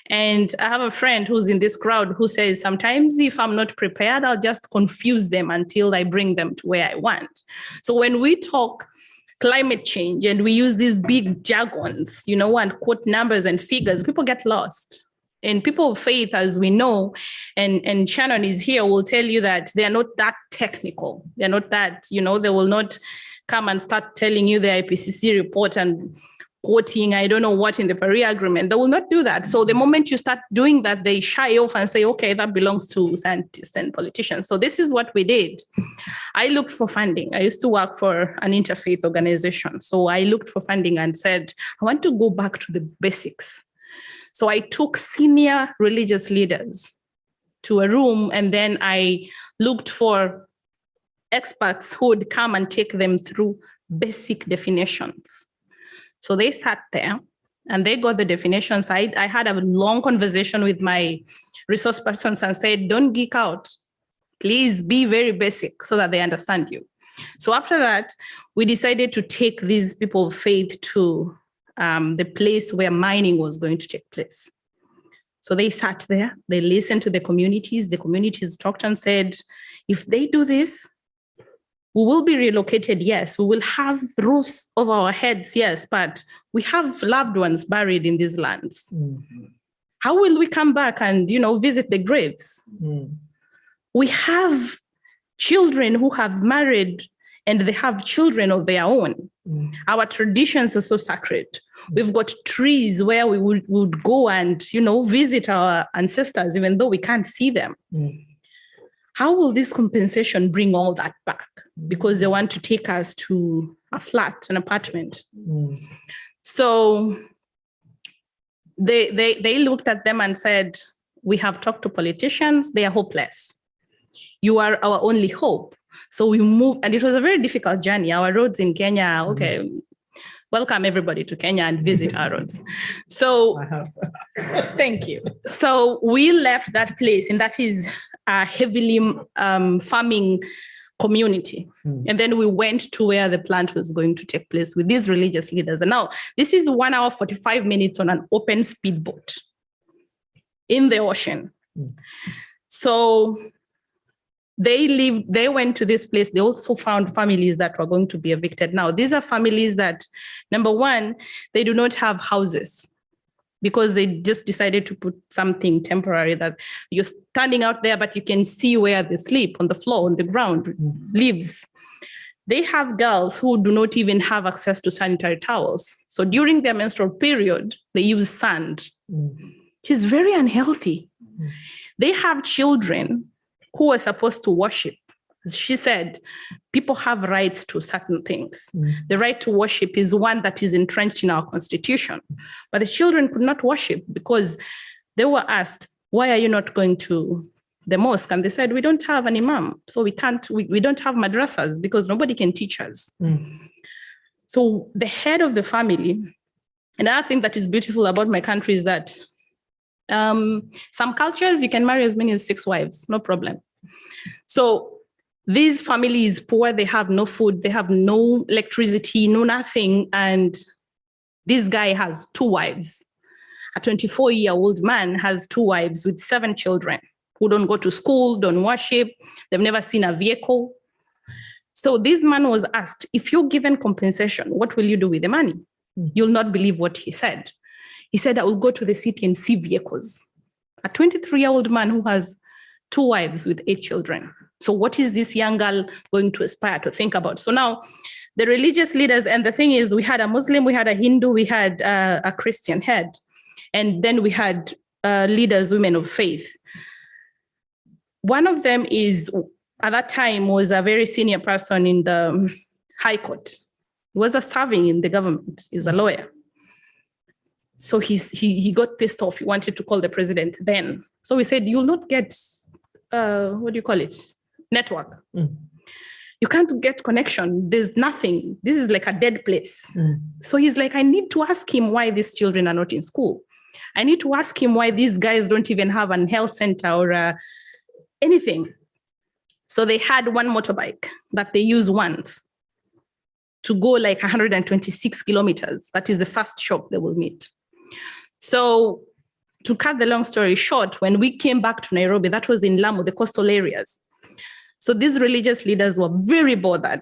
And I have a friend who's in this crowd who says, sometimes if I'm not prepared, I'll just confuse them until I bring them to where I want. So when we talk climate change and we use these big jargons, and quote numbers and figures, people get lost. And people of faith, as we know, and Shannon is here, will tell you that they are not that technical. They're not that, they will not come and start telling you the IPCC report and quoting, I don't know what, in the Paris Agreement. They will not do that. So the moment you start doing that, they shy off and say, okay, that belongs to scientists and politicians. So this is what we did. I looked for funding. I used to work for an interfaith organization. So I looked for funding and said, I want to go back to the basics. So I took senior religious leaders to a room, and then I looked for experts who would come and take them through basic definitions. So they sat there and they got the definitions. I had a long conversation with my resource persons and said, don't geek out. Please be very basic so that they understand you. So after that, we decided to take these people of faith to the place where mining was going to take place. So they sat there, they listened to the communities talked and said, if they do this, we will be relocated, yes. We will have roofs over our heads, yes, but we have loved ones buried in these lands. Mm-hmm. How will we come back and, visit the graves? Mm. We have children who have married and they have children of their own. Mm. Our traditions are so sacred. We've got trees where we would go and, visit our ancestors, even though we can't see them. Mm. How will this compensation bring all that back? Because they want to take us to a flat, an apartment. Mm. So they looked at them and said, we have talked to politicians, they are hopeless. You are our only hope. So we moved, and it was a very difficult journey. Our roads in Kenya, okay, welcome everybody to Kenya and visit our roads. So thank you. So we left that place, and that is a heavily farming community. And then we went to where the plant was going to take place with these religious leaders. And now this is 1 hour, 45 minutes on an open speedboat in the ocean. So they went to this place. They also found families that were going to be evicted. Now, these are families that, number one, they do not have houses because they just decided to put something temporary that you're standing out there, but you can see where they sleep, on the floor, on the ground, leaves. They have girls who do not even have access to sanitary towels. So during their menstrual period, they use sand, which is very unhealthy. They have children who are supposed to worship. She said, people have rights to certain things. The right to worship is one that is entrenched in our constitution. But the children could not worship because they were asked, why are you not going to the mosque? And they said, we don't have an imam. So we don't have madrasas because nobody can teach us. So the head of the family, another thing that is beautiful about my country is that some cultures, you can marry as many as 6 wives, no problem. So this family is poor, they have no food, they have no electricity, no nothing. And this guy has 2 wives. A 24-year-old man has 2 wives with 7 children who don't go to school, don't worship, they've never seen a vehicle. So this man was asked, if you're given compensation, what will you do with the money? You'll not believe what he said. He said, I will go to the city and see vehicles. A 23-year-old man who has 2 wives with 8 children. So what is this young girl going to aspire to think about? So now the religious leaders, and the thing is, we had a Muslim, we had a Hindu, we had a Christian head, and then we had leaders, women of faith. One of them is, at that time, was a very senior person in the High Court. He was serving in the government. He's a lawyer. So he got pissed off. He wanted to call the president then. So we said, you'll not get, what do you call it? Network. You can't get connection. There's nothing. This is like a dead place. So he's like, I need to ask him why these children are not in school. I need to ask him why these guys don't even have an health center or anything. So they had one motorbike that they use once to go like 126 kilometers. That is the first shop they will meet. So to cut the long story short, when we came back to Nairobi, that was in Lamu, the coastal areas. So these religious leaders were very bothered.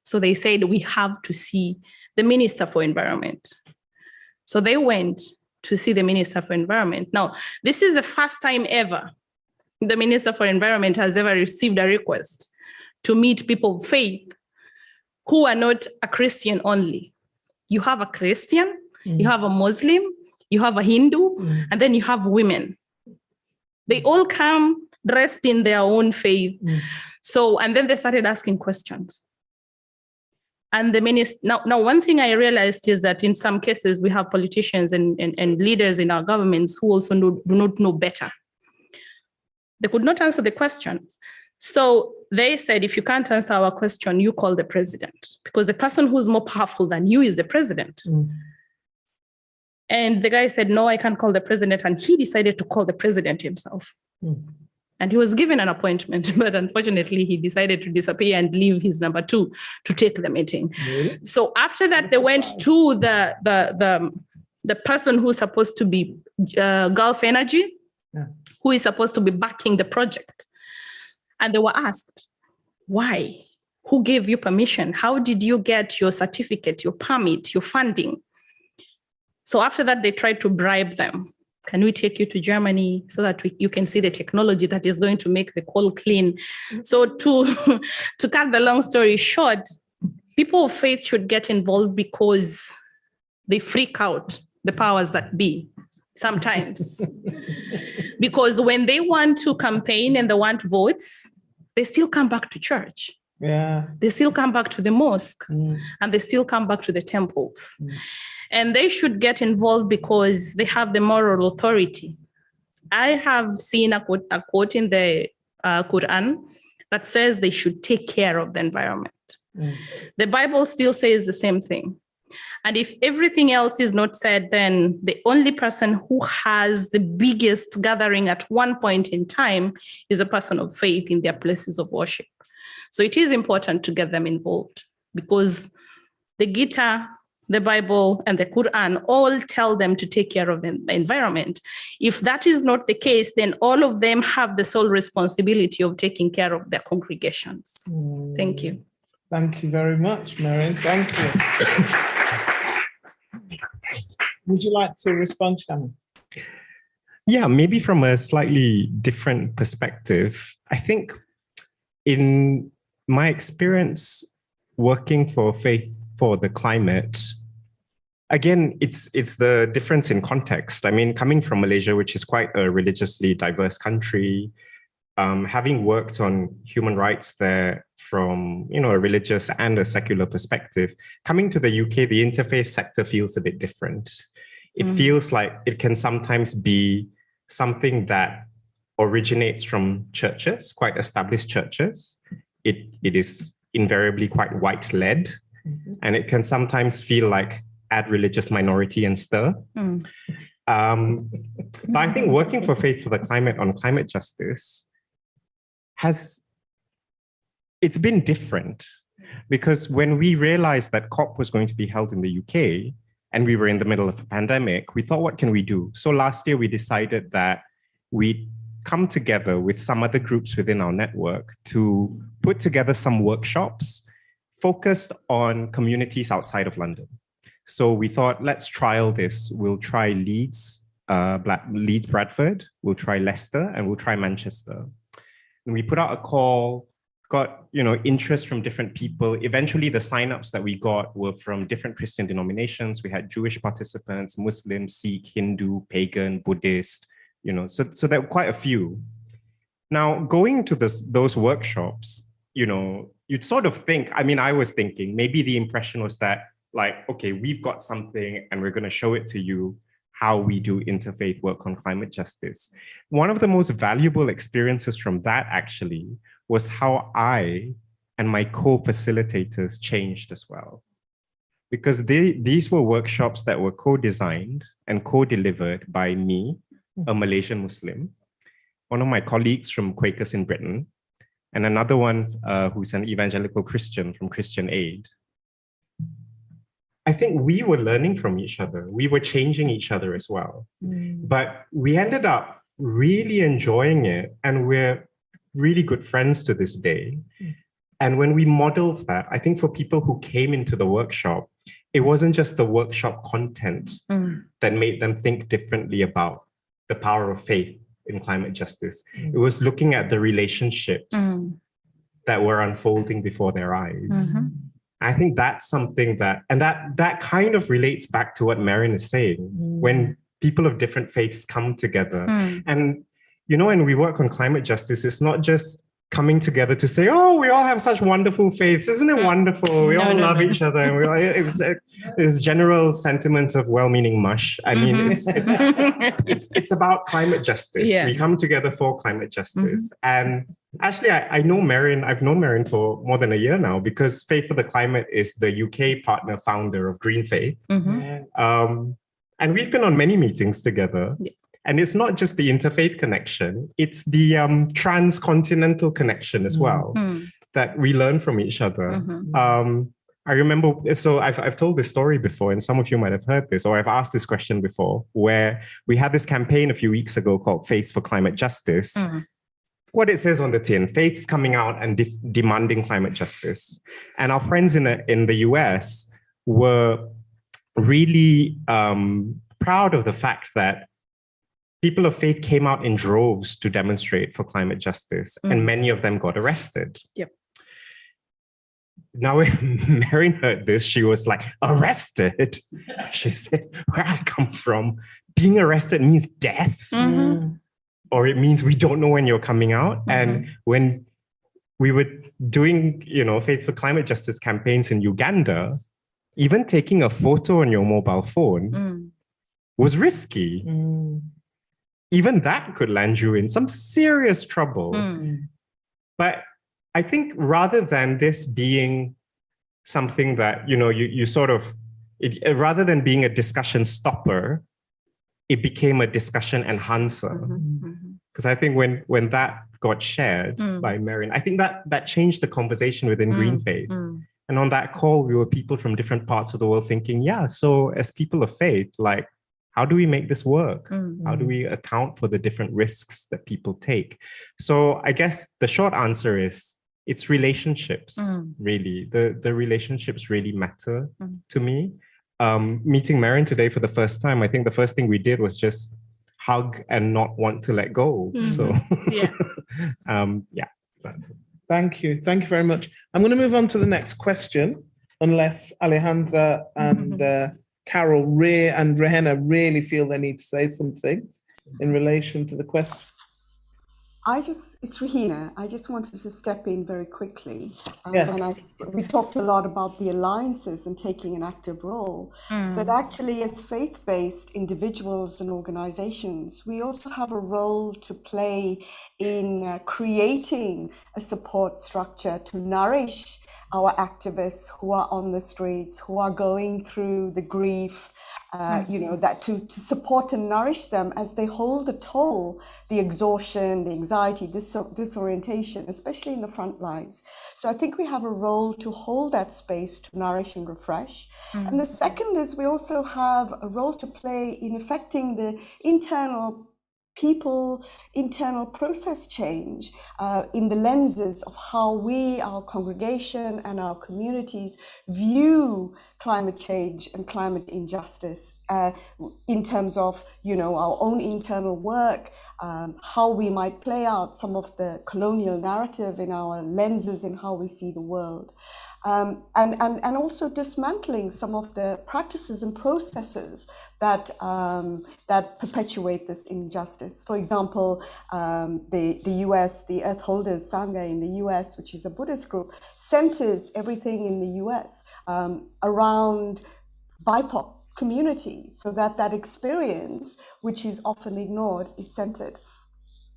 So they said, we have to see the Minister for Environment. So they went to see the Minister for Environment. Now, this is the first time ever the Minister for Environment has ever received a request to meet people of faith who are not a Christian only. You have a Christian, you have a Muslim, you have a Hindu, and then you have women. They all come dressed in their own faith. So, and then they started asking questions. And the minister, now one thing I realized is that in some cases, we have politicians and leaders in our governments who also do not know better. They could not answer the questions. So they said, if you can't answer our question, you call the president, because the person who's more powerful than you is the president. And the guy said, no, I can't call the president. And he decided to call the president himself. And he was given an appointment, but unfortunately he decided to disappear and leave his number 2 to take the meeting. Really? So after that, they went to the person who's supposed to be Gulf Energy, who is supposed to be backing the project. And they were asked, why? Who gave you permission? How did you get your certificate, your permit, your funding? So after that, they tried to bribe them. Can we take you to Germany so that you can see the technology that is going to make the coal clean? So to cut the long story short, people of faith should get involved because they freak out the powers that be sometimes. Because when they want to campaign and they want votes, they still come back to church. Yeah. They still come back to the mosque and they still come back to the temples. And they should get involved because they have the moral authority. I have seen a quote in the Quran that says they should take care of the environment. The Bible still says the same thing. And if everything else is not said, then the only person who has the biggest gathering at one point in time is a person of faith in their places of worship. So it is important to get them involved because the Gita, the Bible, and the Quran all tell them to take care of the environment. If that is not the case, then all of them have the sole responsibility of taking care of their congregations. Thank you. Thank you very much, Marion. Thank you. Would you like to respond, Shannon? Yeah, maybe from a slightly different perspective. I think in my experience working for Faith for the Climate, again, it's the difference in context. I mean, coming from Malaysia, which is quite a religiously diverse country, having worked on human rights there from a religious and a secular perspective, coming to the UK, the interfaith sector feels a bit different. It feels like it can sometimes be something that originates from churches, quite established churches. It is invariably quite white-led, and it can sometimes feel like add religious minority and stir. But I think working for Faith for the Climate on climate justice it's been different, because when we realized that COP was going to be held in the UK and we were in the middle of a pandemic, we thought, what can we do? So last year we decided that we'd come together with some other groups within our network to put together some workshops focused on communities outside of London. So we thought, let's trial this. We'll try Leeds, Bradford, we'll try Leicester, and we'll try Manchester. And we put out a call, got interest from different people. Eventually, the signups that we got were from different Christian denominations. We had Jewish participants, Muslim, Sikh, Hindu, pagan, Buddhist, so there were quite a few. Now, going to those workshops, you'd sort of think, I was thinking, maybe the impression was that, okay, we've got something and we're going to show it to you, how we do interfaith work on climate justice. One of the most valuable experiences from that actually was how I and my co-facilitators changed as well. Because these were workshops that were co-designed and co-delivered by me, a Malaysian Muslim, one of my colleagues from Quakers in Britain, and another one who's an evangelical Christian from Christian Aid. I think we were learning from each other. We were changing each other as well. But we ended up really enjoying it, and we're really good friends to this day. And when we modeled that, I think for people who came into the workshop, it wasn't just the workshop content that made them think differently about the power of faith in climate justice. It was looking at the relationships that were unfolding before their eyes. I think that's something that kind of relates back to what Marin is saying. When people of different faiths come together, and when we work on climate justice, it's not just coming together to say, oh, we all have such wonderful faiths. Isn't it wonderful? We all love each other. And it's general sentiment of well-meaning mush. I mean, it's about climate justice. Yeah. We come together for climate justice. And actually, I know Marin, I've known Marin for more than a year now, because Faith for the Climate is the UK partner founder of Green Faith. And we've been on many meetings together. Yeah. And it's not just the interfaith connection, it's the transcontinental connection as well, that we learn from each other. I remember, so I've told this story before, and some of you might have heard this, or I've asked this question before, where we had this campaign a few weeks ago called Faiths for Climate Justice. What it says on the tin, faiths coming out and demanding climate justice. And our friends in the US were really proud of the fact that people of faith came out in droves to demonstrate for climate justice, and many of them got arrested. Yep. Now, when Marin heard this, she was like, arrested? She said, where I come from, being arrested means death. Or it means we don't know when you're coming out. And when we were doing, Faith for Climate Justice campaigns in Uganda, even taking a photo on your mobile phone was risky. Even that could land you in some serious trouble. But I think rather than this being something that, you sort of, rather than being a discussion stopper, it became a discussion enhancer. Because I think when that got shared by Marin, I think that changed the conversation within Green Faith. And on that call, we were people from different parts of the world thinking, yeah, so as people of faith, like, how do we make this work? How do we account for the different risks that people take? So I guess the short answer is it's relationships, really. The relationships really matter to me. Meeting Marin today for the first time, I think the first thing we did was just hug and not want to let go. So Yeah. That's it. Thank you. Thank you very much. I'm going to move on to the next question, unless Alejandra and Carol, and Rehenna really feel they need to say something in relation to the question. It's Rahina. I just wanted to step in very quickly. Yes. And we talked a lot about the alliances and taking an active role. But actually, as faith-based individuals and organizations, we also have a role to play in creating a support structure to nourish our activists who are on the streets, who are going through the grief, that to support and nourish them as they hold the toll, the exhaustion, the anxiety, disorientation, especially in the front lines. So I think we have a role to hold that space to nourish and refresh. And the second is we also have a role to play in affecting the internal process change in the lenses of how we, our congregation and our communities view climate change and climate injustice in terms of, our own internal work, how we might play out some of the colonial narrative in our lenses in how we see the world. And also dismantling some of the practices and processes that perpetuate this injustice. For example, the US, the Earth Holders Sangha in the US, which is a Buddhist group, centers everything in the US around BIPOC communities, so that experience, which is often ignored, is centered.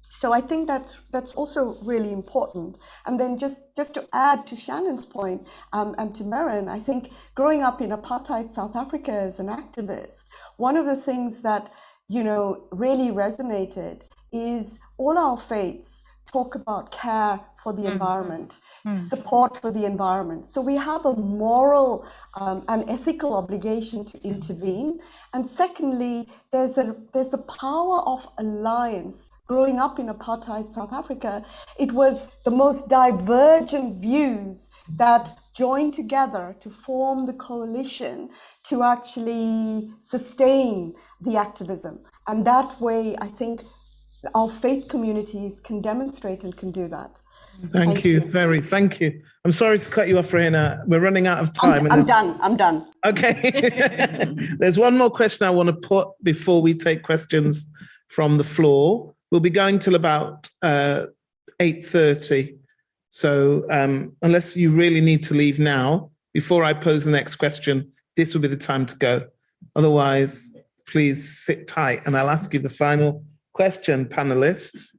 So I think that's also really important. And then just to add to Shannon's point and to Marin, I think growing up in apartheid South Africa as an activist, one of the things that really resonated is all our faiths talk about care for the environment, support for the environment. So we have a moral and ethical obligation to intervene. And secondly, there's the power of alliance growing up in apartheid South Africa, it was the most divergent views that joined together to form the coalition to actually sustain the activism. And that way, I think our faith communities can demonstrate and can do that. Thank you. Thank you. I'm sorry to cut you off, Raina. We're running out of time. I'm done. Okay. There's one more question I want to put before we take questions from the floor. We'll be going till about 8:30. So unless you really need to leave now, before I pose the next question, this will be the time to go. Otherwise, please sit tight and I'll ask you the final question, panelists.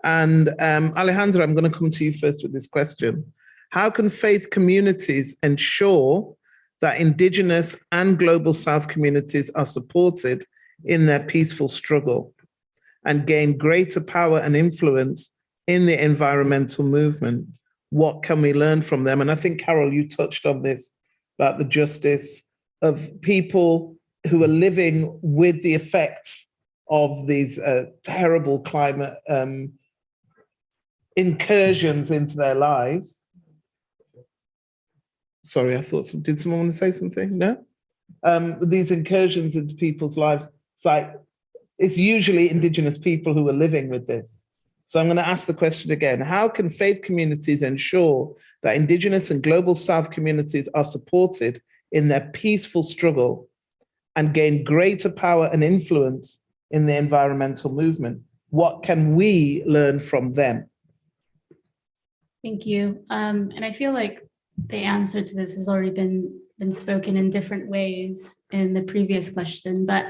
And Alejandra, I'm going to come to you first with this question. How can faith communities ensure that Indigenous and Global South communities are supported in their peaceful struggle and gain greater power and influence in the environmental movement? What can we learn from them? And I think, Carol, you touched on this, about the justice of people who are living with the effects of these terrible climate incursions into their lives. Sorry, I thought did someone want to say something? No? These incursions into people's lives, it's usually Indigenous people who are living with this. So I'm going to ask the question again. How can faith communities ensure that Indigenous and Global South communities are supported in their peaceful struggle and gain greater power and influence in the environmental movement? What can we learn from them? Thank you. And I feel like the answer to this has already been spoken in different ways in the previous question, but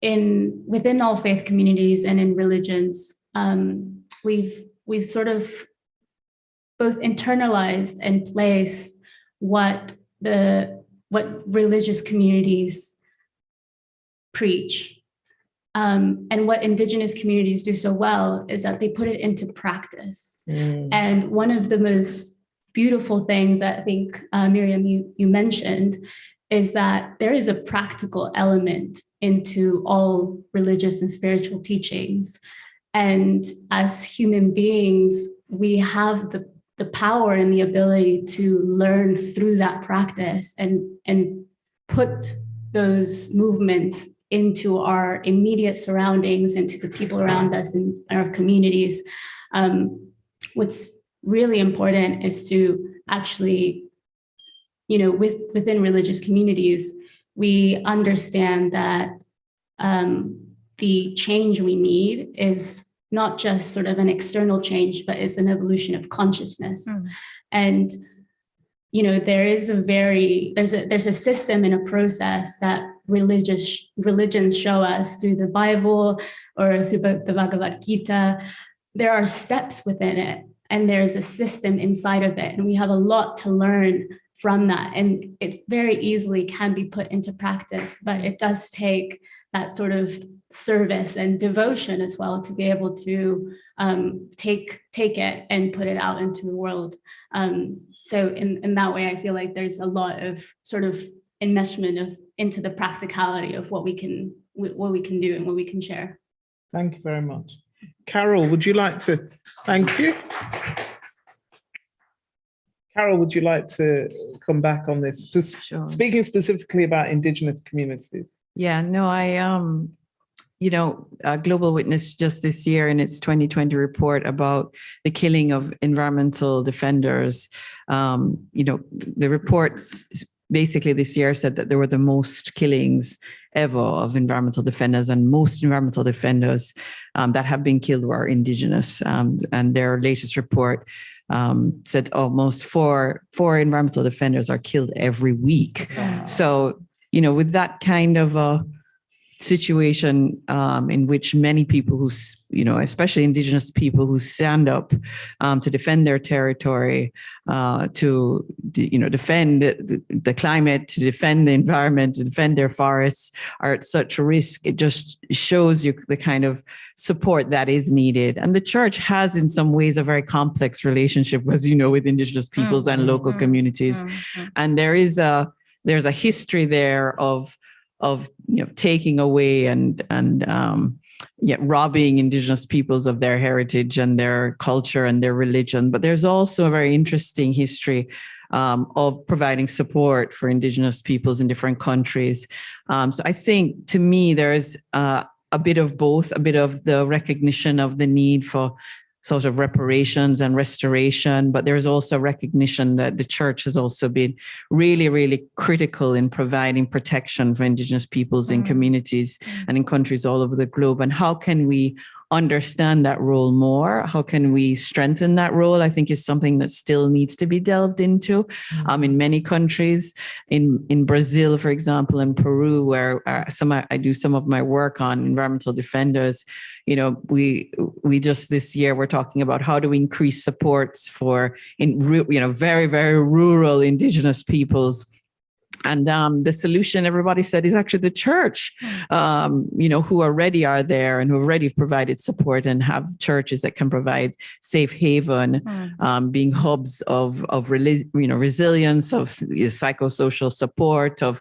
within all faith communities and in religions, we've sort of both internalized and placed what religious communities preach. And what Indigenous communities do so well is that they put it into practice. And one of the most beautiful things that I think, Miriam, you mentioned, is that there is a practical element into all religious and spiritual teachings. And as human beings, we have the power and the ability to learn through that practice and put those movements into our immediate surroundings, into the people around us in our communities. What's really important is to actually, within religious communities, we understand that the change we need is not just sort of an external change, but it's an evolution of consciousness. And there's a system and a process that religions show us through the Bible or through the Bhagavad Gita. There are steps within it, and there's a system inside of it, and we have a lot to learn from that. And it very easily can be put into practice, but it does take that sort of service and devotion as well to be able to take it and put it out into the world. So in that way, I feel like there's a lot of sort of enmeshment into the practicality of what we can do and what we can share. Thank you very much. Carol, would you like to? Thank you. Carol, would you like to come back on this? Just Sure. Speaking specifically about Indigenous communities. Yeah, no, Global Witness just this year in its 2020 report about the killing of environmental defenders, the reports basically this year said that there were the most killings ever of environmental defenders, and most environmental defenders that have been killed were Indigenous. And their latest report said almost four environmental defenders are killed every week. Wow. So, with that kind of a situation in which many people who, especially Indigenous people who stand up to defend their territory, to defend the climate, to defend the environment, to defend their forests, are at such risk, it just shows you the kind of support that is needed. And the church has, in some ways, a very complex relationship, as you know, with Indigenous peoples and local communities. And there's a history there of taking away and robbing indigenous peoples of their heritage and their culture and their religion. But there's also a very interesting history of providing support for indigenous peoples in different countries. So I think, to me, there's a bit of both, a bit of the recognition of the need for sort of reparations and restoration, but there's also recognition that the church has also been really, really critical in providing protection for indigenous peoples in communities and in countries all over the globe. And how can we understand that role more? How can we strengthen that role? I think is something that still needs to be delved into in many countries. In Brazil, for example, in Peru, where I do some of my work on environmental defenders. We just this year we're talking about how do we increase supports for very, very rural indigenous peoples. And the solution, everybody said, is actually the church, who already are there and who already provided support and have churches that can provide safe haven, being hubs of resilience, of psychosocial support, of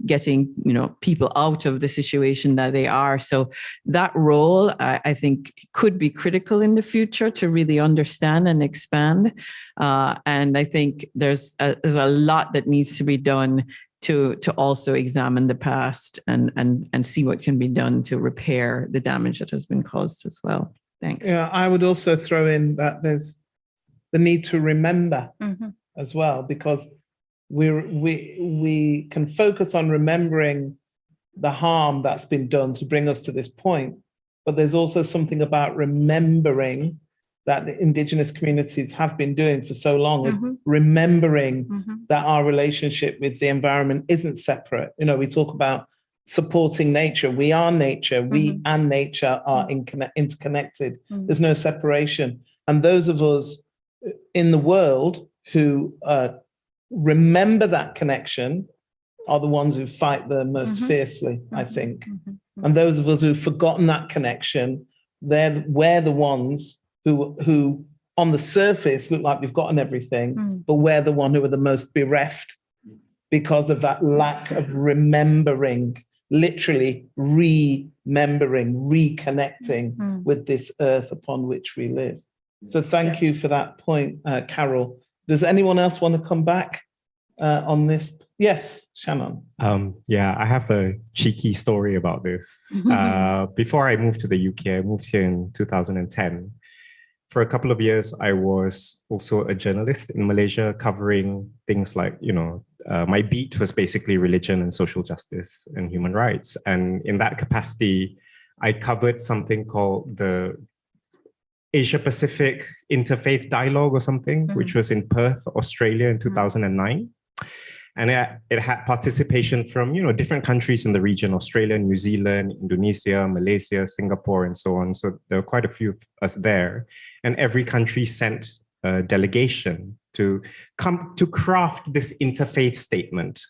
getting people out of the situation that they are. So that role, I think, could be critical in the future to really understand and expand. And I think there's a lot that needs to be done to also examine the past and see what can be done to repair the damage that has been caused as well. Thanks. Yeah, I would also throw in that there's the need to remember as well, because we can focus on remembering the harm that's been done to bring us to this point, but there's also something about remembering that the indigenous communities have been doing for so long, is remembering that our relationship with the environment isn't separate. We talk about supporting nature. We are nature. We and nature are interconnected. There's no separation. And those of us in the world who remember that connection are the ones who fight the most fiercely, I think. And those of us who've forgotten that connection, we're the ones who on the surface look like we've gotten everything, but we're the one who are the most bereft because of that lack of remembering, literally remembering, reconnecting with this earth upon which we live. So thank you for that point, Carol. Does anyone else want to come back on this? Yes, Shannon. Yeah, I have a cheeky story about this. Before I moved to the UK, I moved here in 2010. For a couple of years, I was also a journalist in Malaysia, covering things like, my beat was basically religion and social justice and human rights. And in that capacity, I covered something called the Asia Pacific Interfaith Dialogue or something, which was in Perth, Australia in 2009. And it had participation from, different countries in the region: Australia, New Zealand, Indonesia, Malaysia, Singapore, and so on. So there were quite a few of us there. And every country sent a delegation to come to craft this interfaith statement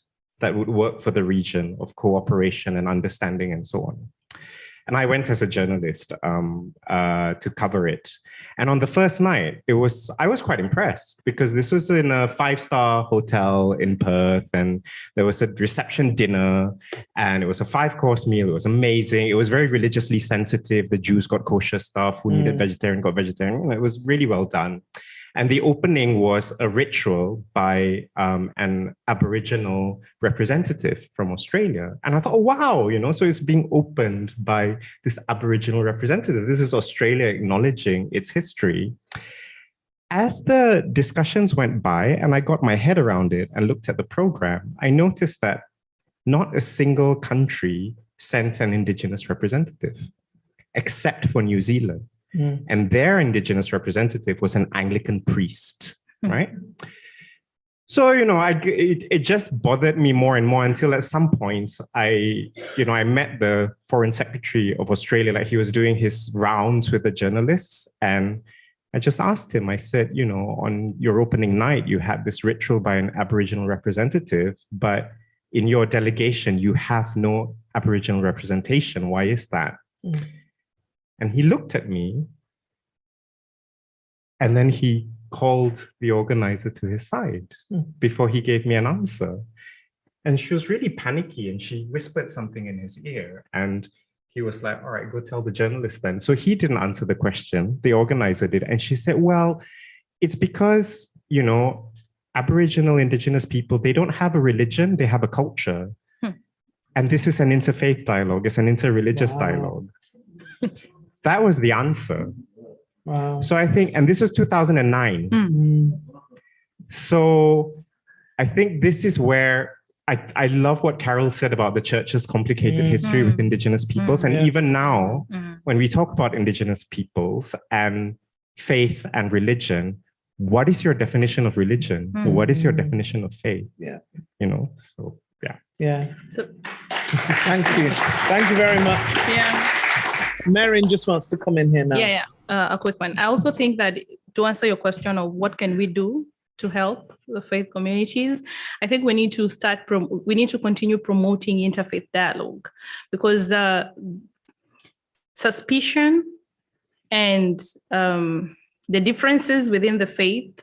that would work for the region of cooperation and understanding and so on. And I went as a journalist to cover it. And on the first night, I was quite impressed, because this was in a 5-star hotel in Perth, and there was a reception dinner, and it was a 5-course meal. It was amazing. It was very religiously sensitive. The Jews got kosher stuff. Who needed vegetarian got vegetarian. It was really well done. And the opening was a ritual by an Aboriginal representative from Australia. And I thought, oh, wow, so it's being opened by this Aboriginal representative. This is Australia acknowledging its history. As the discussions went by and I got my head around it and looked at the program, I noticed that not a single country sent an Indigenous representative, except for New Zealand. And their Indigenous representative was an Anglican priest, right? So, it just bothered me more and more, until at some point I met the Foreign Secretary of Australia, like he was doing his rounds with the journalists. And I just asked him, I said, on your opening night, you had this ritual by an Aboriginal representative, but in your delegation, you have no Aboriginal representation. Why is that? And he looked at me, and then he called the organizer to his side before he gave me an answer. And she was really panicky, and she whispered something in his ear. And he was like, all right, go tell the journalist then. So he didn't answer the question. The organizer did. And she said, well, it's because, you know, Aboriginal Indigenous people, they don't have a religion, they have a culture. And this is an interfaith dialogue, it's an interreligious dialogue. That was the answer. Wow. So I think, and this was 2009. So I think this is where I love what Carol said about the church's complicated history with Indigenous peoples. And even now, when we talk about Indigenous peoples and faith and religion, what is your definition of religion? What is your definition of faith? Yeah. You know, so yeah. Yeah. So, Thank you. Thank you very much. yeah. Marin just wants to come in here now. Yeah. A quick one. I also think that to answer your question of what can we do to help the faith communities, I think we need to we need to continue promoting interfaith dialogue, because the suspicion and the differences within the faith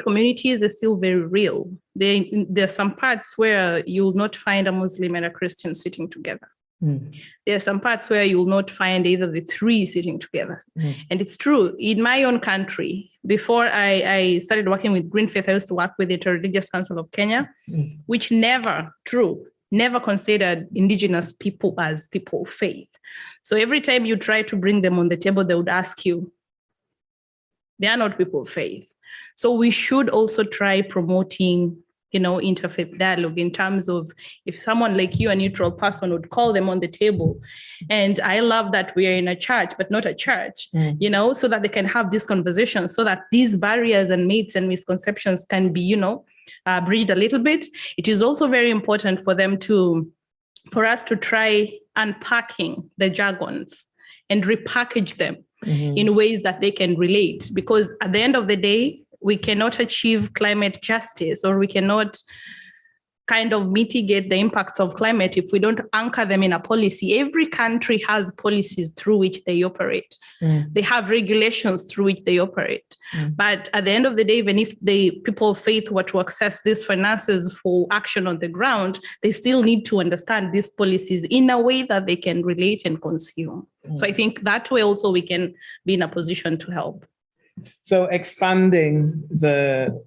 communities are still very real. There are some parts where you will not find a Muslim and a Christian sitting together. There are some parts where you will not find either the three sitting together. And it's true. In my own country, before I started working with Green Faith, I used to work with the Interreligious Council of Kenya, which never considered Indigenous people as people of faith. So every time you try to bring them on the table, they would ask you, they are not people of faith. So we should also try promoting, you know, interfaith dialogue in terms of if someone like you, a neutral person, would call them on the table. And I love that we are in a church, but not a church, you know, so that they can have these conversations, so that these barriers and myths and misconceptions can be, you know, bridged a little bit. It is also very important for us to try unpacking the jargons and repackage them in ways that they can relate. Because at the end of the day, we cannot achieve climate justice, or we cannot kind of mitigate the impacts of climate if we don't anchor them in a policy. Every country has policies through which they operate. They have regulations through which they operate. But at the end of the day, even if the people of faith were to access these finances for action on the ground, they still need to understand these policies in a way that they can relate and consume. So I think that way also we can be in a position to help. So expanding the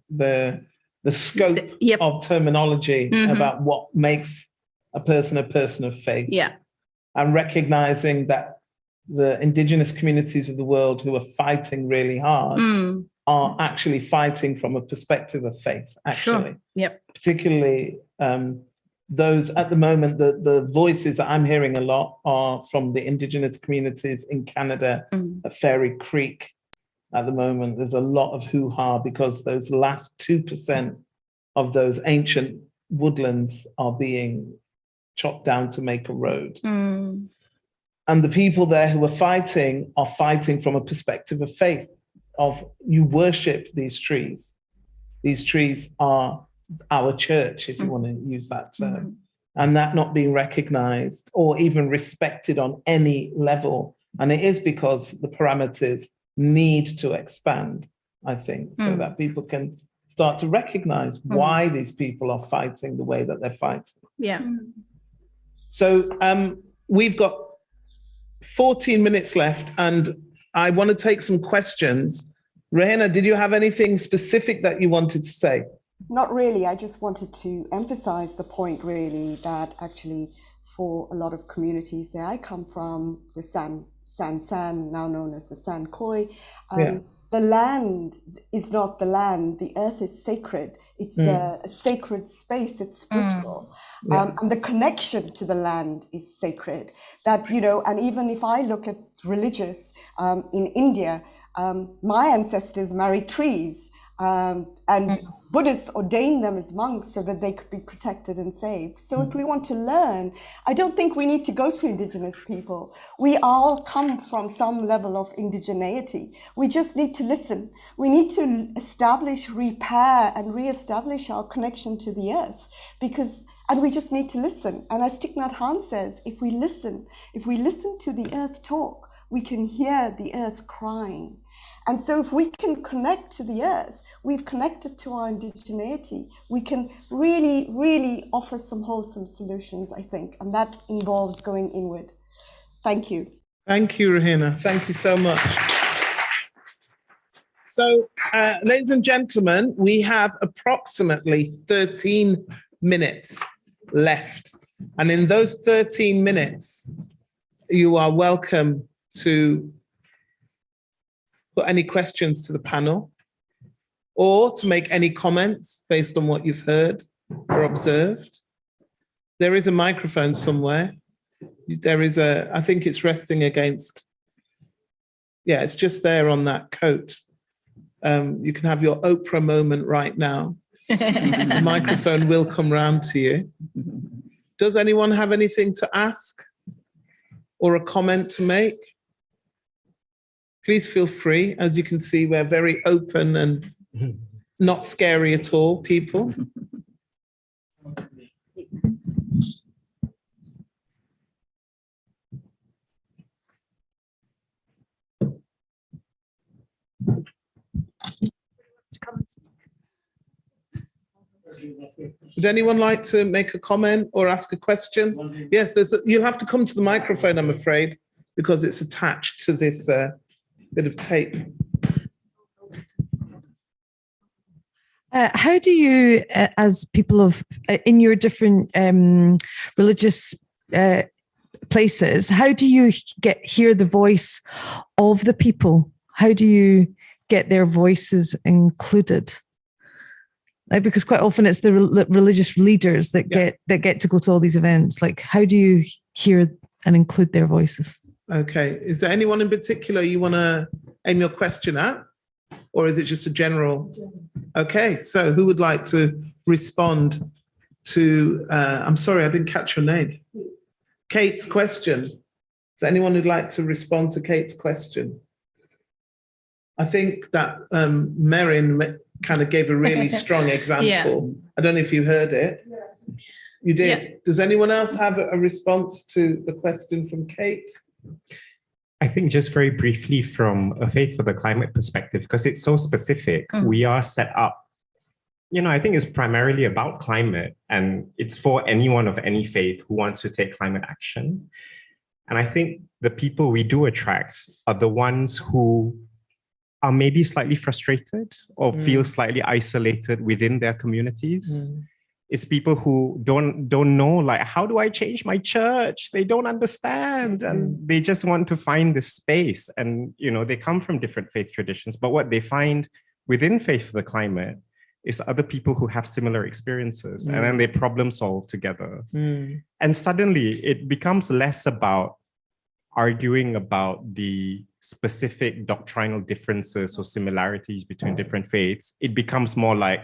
scope of terminology about what makes a person of faith. And recognizing that the Indigenous communities of the world who are fighting really hard are actually fighting from a perspective of faith, actually. Particularly those at the moment, the voices that I'm hearing a lot are from the Indigenous communities in Canada, at Fairy Creek. At the moment, there's a lot of hoo-ha because those last 2% of those ancient woodlands are being chopped down to make a road. And the people there who are fighting from a perspective of faith, of you worship these trees. These trees are our church, if you want to use that term. And that not being recognized or even respected on any level. And it is because the parameters need to expand, I think, so that people can start to recognize why these people are fighting the way that they're fighting. So we've got 14 minutes left, and I want to take some questions. Rehena, did you have anything specific that you wanted to say? Not really. I just wanted to emphasize the point, really, that actually for a lot of communities that I come from, the San, now known as the San Khoi, the land is not the land. The earth is sacred. It's a sacred space. It's spiritual. And the connection to the land is sacred. That, you know, and even if I look at religious in India, my ancestors married trees. And Buddhists ordained them as monks so that they could be protected and saved. So if we want to learn, I don't think we need to go to Indigenous people. We all come from some level of indigeneity. We just need to listen. We need to establish, repair, and reestablish our connection to the earth, and we just need to listen. And as Thich Nhat Hanh says, if we listen to the earth talk, we can hear the earth crying. And so if we can connect to the earth, we've connected to our indigeneity, we can really, really offer some wholesome solutions, I think. And that involves going inward. Thank you. Thank you, Rahina. Thank you so much. So, ladies and gentlemen, we have approximately 13 minutes left. And in those 13 minutes, you are welcome to put any questions to the panel or to make any comments based on what you've heard or observed. There is a microphone somewhere. There is I think it's resting against, yeah, it's just there on that coat. You can have your Oprah moment right now. The microphone will come round to you. Does anyone have anything to ask or a comment to make? Please feel free. As you can see, we're very open and not scary at all, people. Would anyone like to make a comment or ask a question? Yes, you'll have to come to the microphone, I'm afraid, because it's attached to this bit of tape. How do you, as people of in your different religious places, how do you hear the voice of the people? How do you get their voices included? Because quite often it's the religious leaders that get to go to all these events. Like, how do you hear and include their voices? Okay. Is there anyone in particular you want to aim your question at? Or is it just a general? Okay. So who would like to respond to, I'm sorry, I didn't catch your name. Kate's question. Is there anyone who'd like to respond to Kate's question? I think that Merin kind of gave a really strong example. Yeah. I don't know if you heard it. You did. Yeah. Does anyone else have a response to the question from Kate? I think just very briefly from a Faith for the Climate perspective, because it's so specific, we are set up, I think it's primarily about climate, and it's for anyone of any faith who wants to take climate action. And I think the people we do attract are the ones who are maybe slightly frustrated or feel slightly isolated within their communities. It's people who don't know, like, how do I change my church? They don't understand, and they just want to find this space. And, they come from different faith traditions, but what they find within Faith for the Climate is other people who have similar experiences, and then they problem solve together. And suddenly it becomes less about arguing about the specific doctrinal differences or similarities between different faiths. It becomes more like,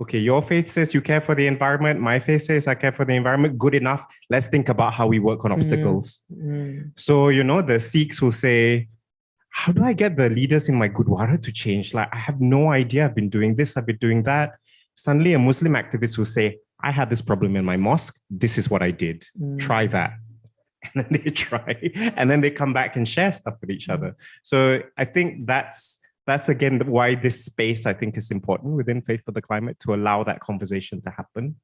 okay, your faith says you care for the environment. My faith says I care for the environment. Good enough. Let's think about how we work on obstacles. So, the Sikhs will say, how do I get the leaders in my Gurdwara to change? Like, I have no idea. I've been doing this. I've been doing that. Suddenly a Muslim activist will say, I had this problem in my mosque. This is what I did. Try that. And then they try, and then they come back and share stuff with each other. So I think that's again why this space, I think, is important within Faith for the Climate, to allow that conversation to happen.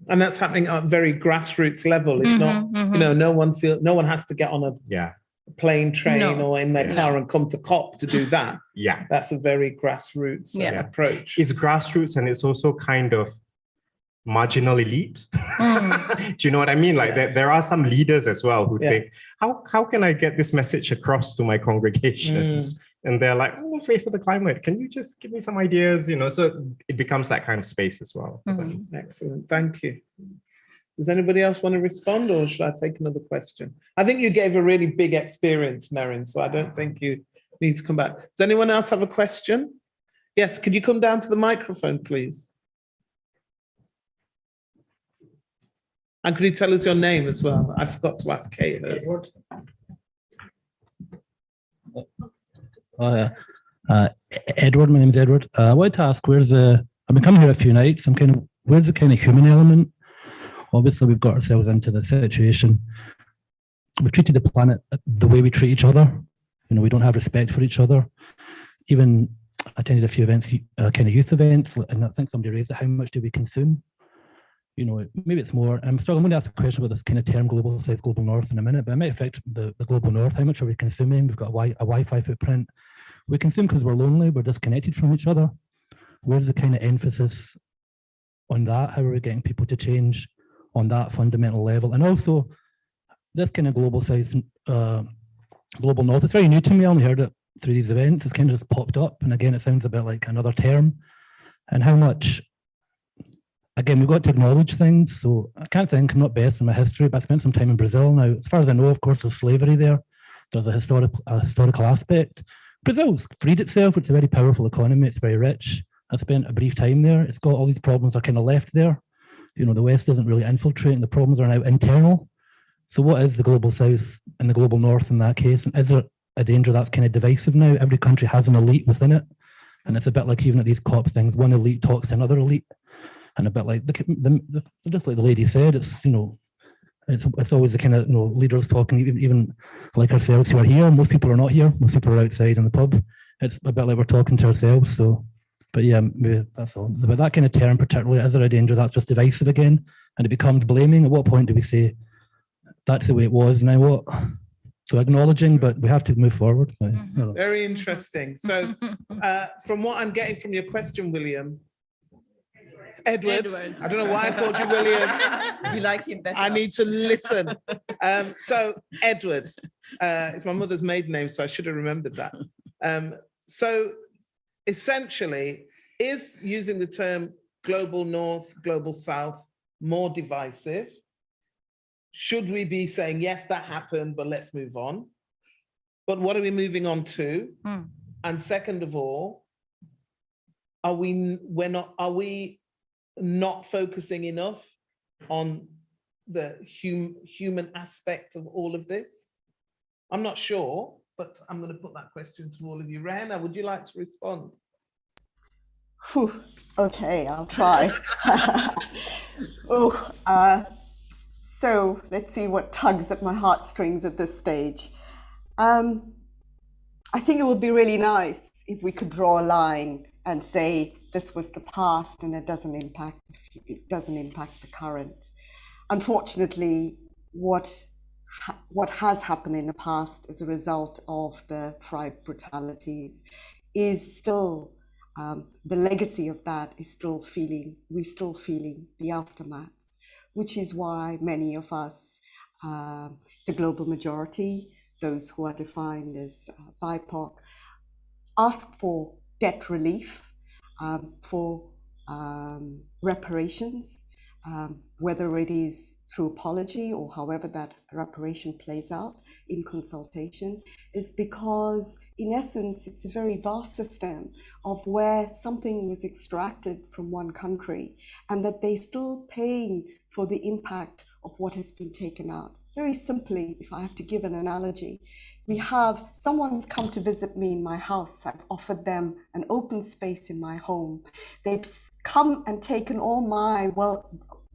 And that's happening at a very grassroots level. It's not, no one has to get on a plane, train, or in their car and come to COP to do that. That's a very grassroots approach. It's grassroots, and it's also kind of marginal elite. Do you know what I mean? Like there are some leaders as well who think, how can I get this message across to my congregations? And they're like, Faith for the Climate, can you just give me some ideas? So it becomes that kind of space as well. Excellent, thank you. Does anybody else want to respond, or should I take another question? I think you gave a really big experience, Merin, so I don't think you need to come back. Does anyone else have a question? Yes, could you come down to the microphone, please? And could you tell us your name as well? I forgot to ask Kate hers. Edward, my name's Edward. I wanted to ask, I've been coming here a few nights. Where's the kind of human element? Obviously, we've got ourselves into the situation. We've treated the planet the way we treat each other. We don't have respect for each other. Even attended a few events, kind of youth events, and I think somebody raised it, how much do we consume? maybe it's more. I'm going to ask a question about this kind of term global south, global north in a minute, but it might affect the global north. How much are we consuming? We've got a Wi-Fi footprint. We consume because we're lonely, we're disconnected from each other. Where's the kind of emphasis on that? How are we getting people to change on that fundamental level? And also, this kind of global south, global north, it's very new to me. I only heard it through these events. It's kind of just popped up. And again, it sounds a bit like another term. And how much, again, we've got to acknowledge things. So I can't think, I'm not best in my history, but I spent some time in Brazil. Now, as far as I know, of course, there's slavery there. There's a historical aspect. Brazil's freed itself. It's a very powerful economy. It's very rich. I spent a brief time there. It's got all these problems are kind of left there. The West isn't really infiltrating. The problems are now internal. So what is the global south and the global north in that case? And is there a danger that's kind of divisive now? Every country has an elite within it. And it's a bit like even at these COP things, one elite talks to another elite. And a bit like, just like the lady said, it's always the kind of leaders talking, even like ourselves who are here. Most people are not here. Most people are outside in the pub. It's a bit like we're talking to ourselves. So, but yeah, maybe that's all. But that kind of term particularly, is there a danger that's just divisive again? And it becomes blaming? At what point do we say, that's the way it was, now what? So acknowledging, but we have to move forward. Very interesting. So from what I'm getting from your question, William, Edward. I don't know why I called you William. You like him better. I need to listen. So Edward, it's my mother's maiden name, so I should have remembered that. So essentially, is using the term global north, global south more divisive? Should we be saying, yes, that happened, but let's move on? But what are we moving on to? And second of all, are we not focusing enough on the human aspect of all of this? I'm not sure, but I'm going to put that question to all of you. Rana, would you like to respond? Whew. Okay, I'll try. So let's see what tugs at my heartstrings at this stage. I think it would be really nice if we could draw a line and say this was the past and it doesn't impact the current. Unfortunately, what has happened in the past as a result of the Pride brutalities is still the legacy of that is still feeling. We're still feeling the aftermaths, which is why many of us, the global majority, those who are defined as BIPOC, ask for debt relief, for reparations, whether it is through apology or however that reparation plays out in consultation, is because in essence it's a very vast system of where something was extracted from one country and that they're still paying for the impact of what has been taken out. Very simply, if I have to give an analogy, we have someone's come to visit me in my house. I've offered them an open space in my home. They've come and taken all my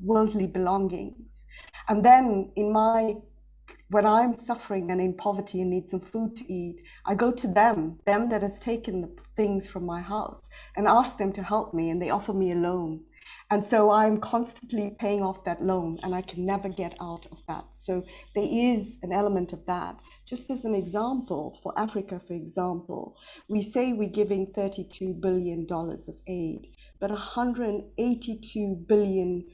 worldly belongings. And then when I'm suffering and in poverty and need some food to eat, I go to them that has taken the things from my house, and ask them to help me, and they offer me a loan. And so I'm constantly paying off that loan and I can never get out of that. So there is an element of that. Just as an example, for Africa, for example, we say we're giving $32 billion of aid, but $182 billion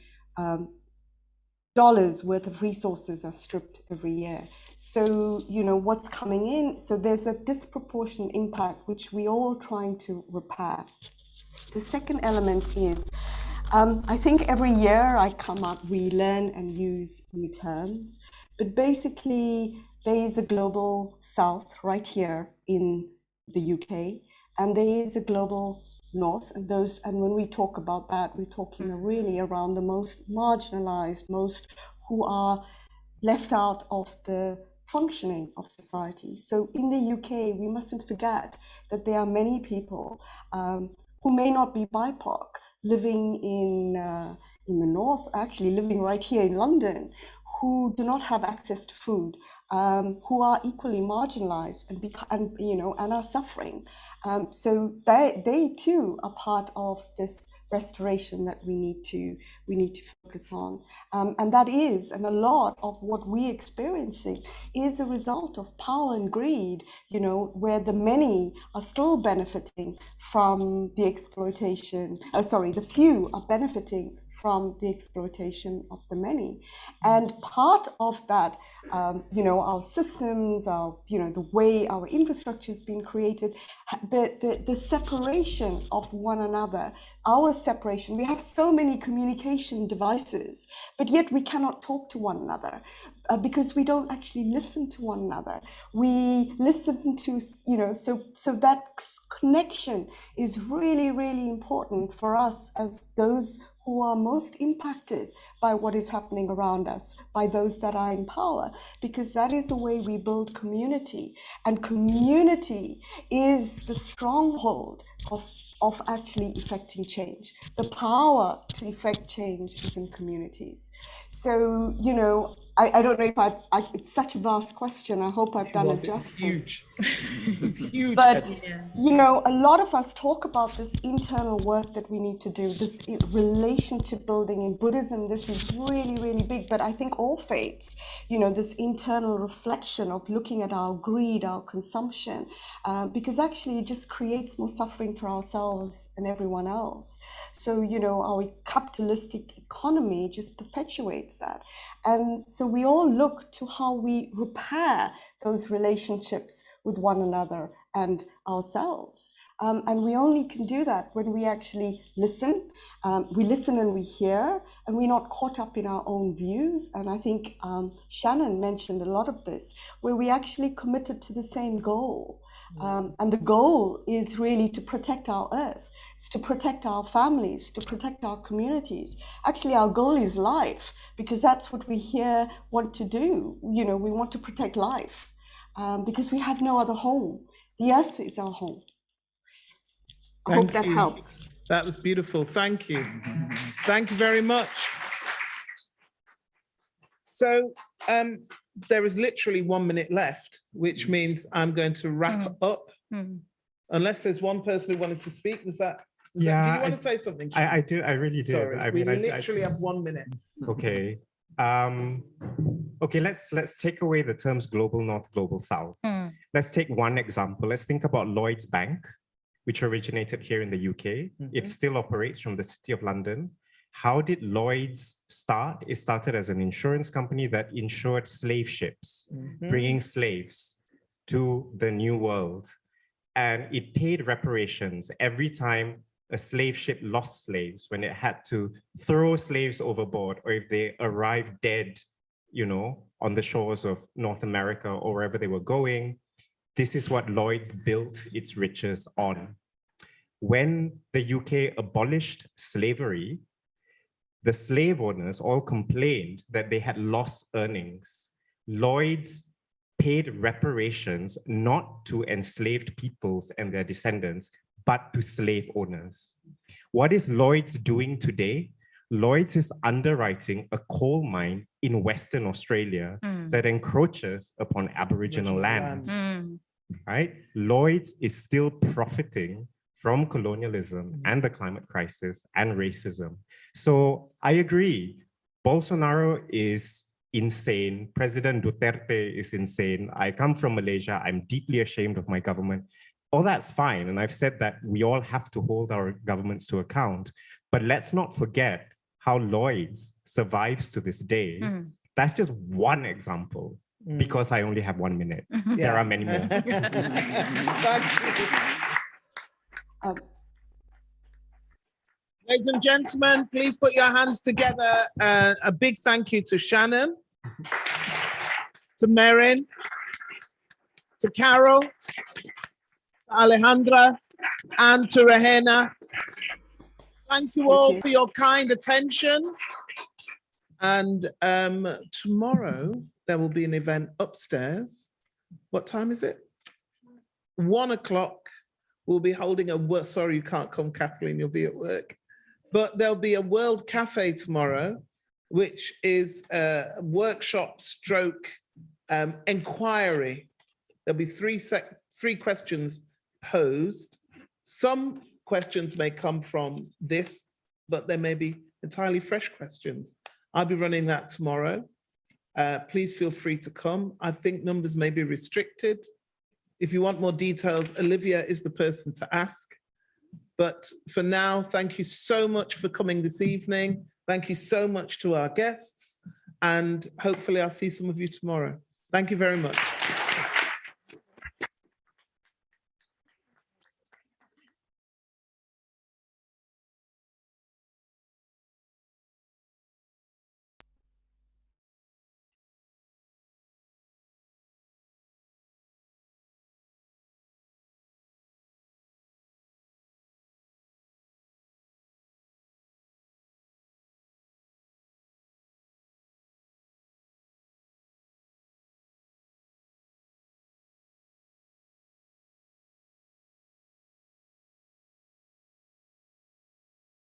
worth of resources are stripped every year. So, what's coming in? So there's a disproportionate impact, which we're all trying to repair. The second element is, I think every year I come up, we learn and use new terms, but basically there is a global south right here in the UK, and there is a global north, and when we talk about that, we're talking really around the most marginalized, most who are left out of the functioning of society. So in the UK, we mustn't forget that there are many people who may not be BIPOC, living in the north, actually living right here in London, who do not have access to food. who are equally marginalized and are suffering. So they too are part of this restoration that we need to focus on, and that is, and a lot of what we're experiencing is a result of power and greed, where the many are still benefiting from the exploitation. The few are benefiting from the exploitation of the many. And part of that, our systems, the way our infrastructure has been created, the separation of one another, our separation. We have so many communication devices, but yet we cannot talk to one another because we don't actually listen to one another. We listen to, so that connection is really, really important for us as those who are most impacted by what is happening around us, by those that are in power, because that is the way we build community. And community is the stronghold of actually effecting change. The power to effect change is in communities. So, I don't know if it's such a vast question. I hope I've done it justice. It's huge. It's huge. But, a lot of us talk about this internal work that we need to do, this relationship building. In Buddhism, this is really, really big. But I think all faiths, this internal reflection of looking at our greed, our consumption, because actually it just creates more suffering for ourselves and everyone else. So, our capitalistic economy just perpetuates that. And so we all look to how we repair those relationships with one another and ourselves. And we only can do that when we actually listen. We listen and we hear, and we're not caught up in our own views. And I think Shannon mentioned a lot of this, where we actually committed to the same goal. And the goal is really to protect our earth. It's to protect our families, to protect our communities. Actually, our goal is life, because that's what we here want to do. We want to protect life because we have no other home. The earth is our home. I hope that helped. That was beautiful. Thank you. Thank you very much. So there is literally 1 minute left, which means I'm going to wrap up. Unless there's one person who wanted to speak. Do you want to say something? I do. I really do. Sorry, we literally have 1 minute. Okay. Okay, let's take away the terms global north, global south. Let's take one example. Let's think about Lloyds Bank, which originated here in the UK. It still operates from the City of London. How did Lloyds start? It started as an insurance company that insured slave ships, bringing slaves to the New World. And it paid reparations every time a slave ship lost slaves, when it had to throw slaves overboard, or if they arrived dead, on the shores of North America or wherever they were going. This is what Lloyds built its riches on. When the UK abolished slavery, the slave owners all complained that they had lost earnings. Lloyds paid reparations not to enslaved peoples and their descendants, but to slave owners. What is Lloyds doing today? Lloyds is underwriting a coal mine in Western Australia that encroaches upon Aboriginal land. Right? Lloyds is still profiting from colonialism and the climate crisis and racism. So I agree, Bolsonaro is insane. President Duterte is insane. I come from Malaysia. I'm deeply ashamed of my government. All that's fine. And I've said that we all have to hold our governments to account. But let's not forget how Lloyds survives to this day. That's just one example, because I only have 1 minute. There are many more. Ladies and gentlemen, please put your hands together. A big thank you to Shannon, to Merin, to Carol, to Alejandra, and to Rahena. Thank you all for your kind attention. And tomorrow there will be an event upstairs. What time is it? 1 o'clock. We'll be holding sorry, you can't come, Kathleen, you'll be at work. But there'll be a World Cafe tomorrow, which is a workshop stroke Inquiry. There'll be three questions posed. Some questions may come from this, but there may be entirely fresh questions. I'll be running that tomorrow. Please feel free to come. I think numbers may be restricted. If you want more details, Olivia is the person to ask. But for now, thank you so much for coming this evening. Thank you so much to our guests. And hopefully I'll see some of you tomorrow. Thank you very much.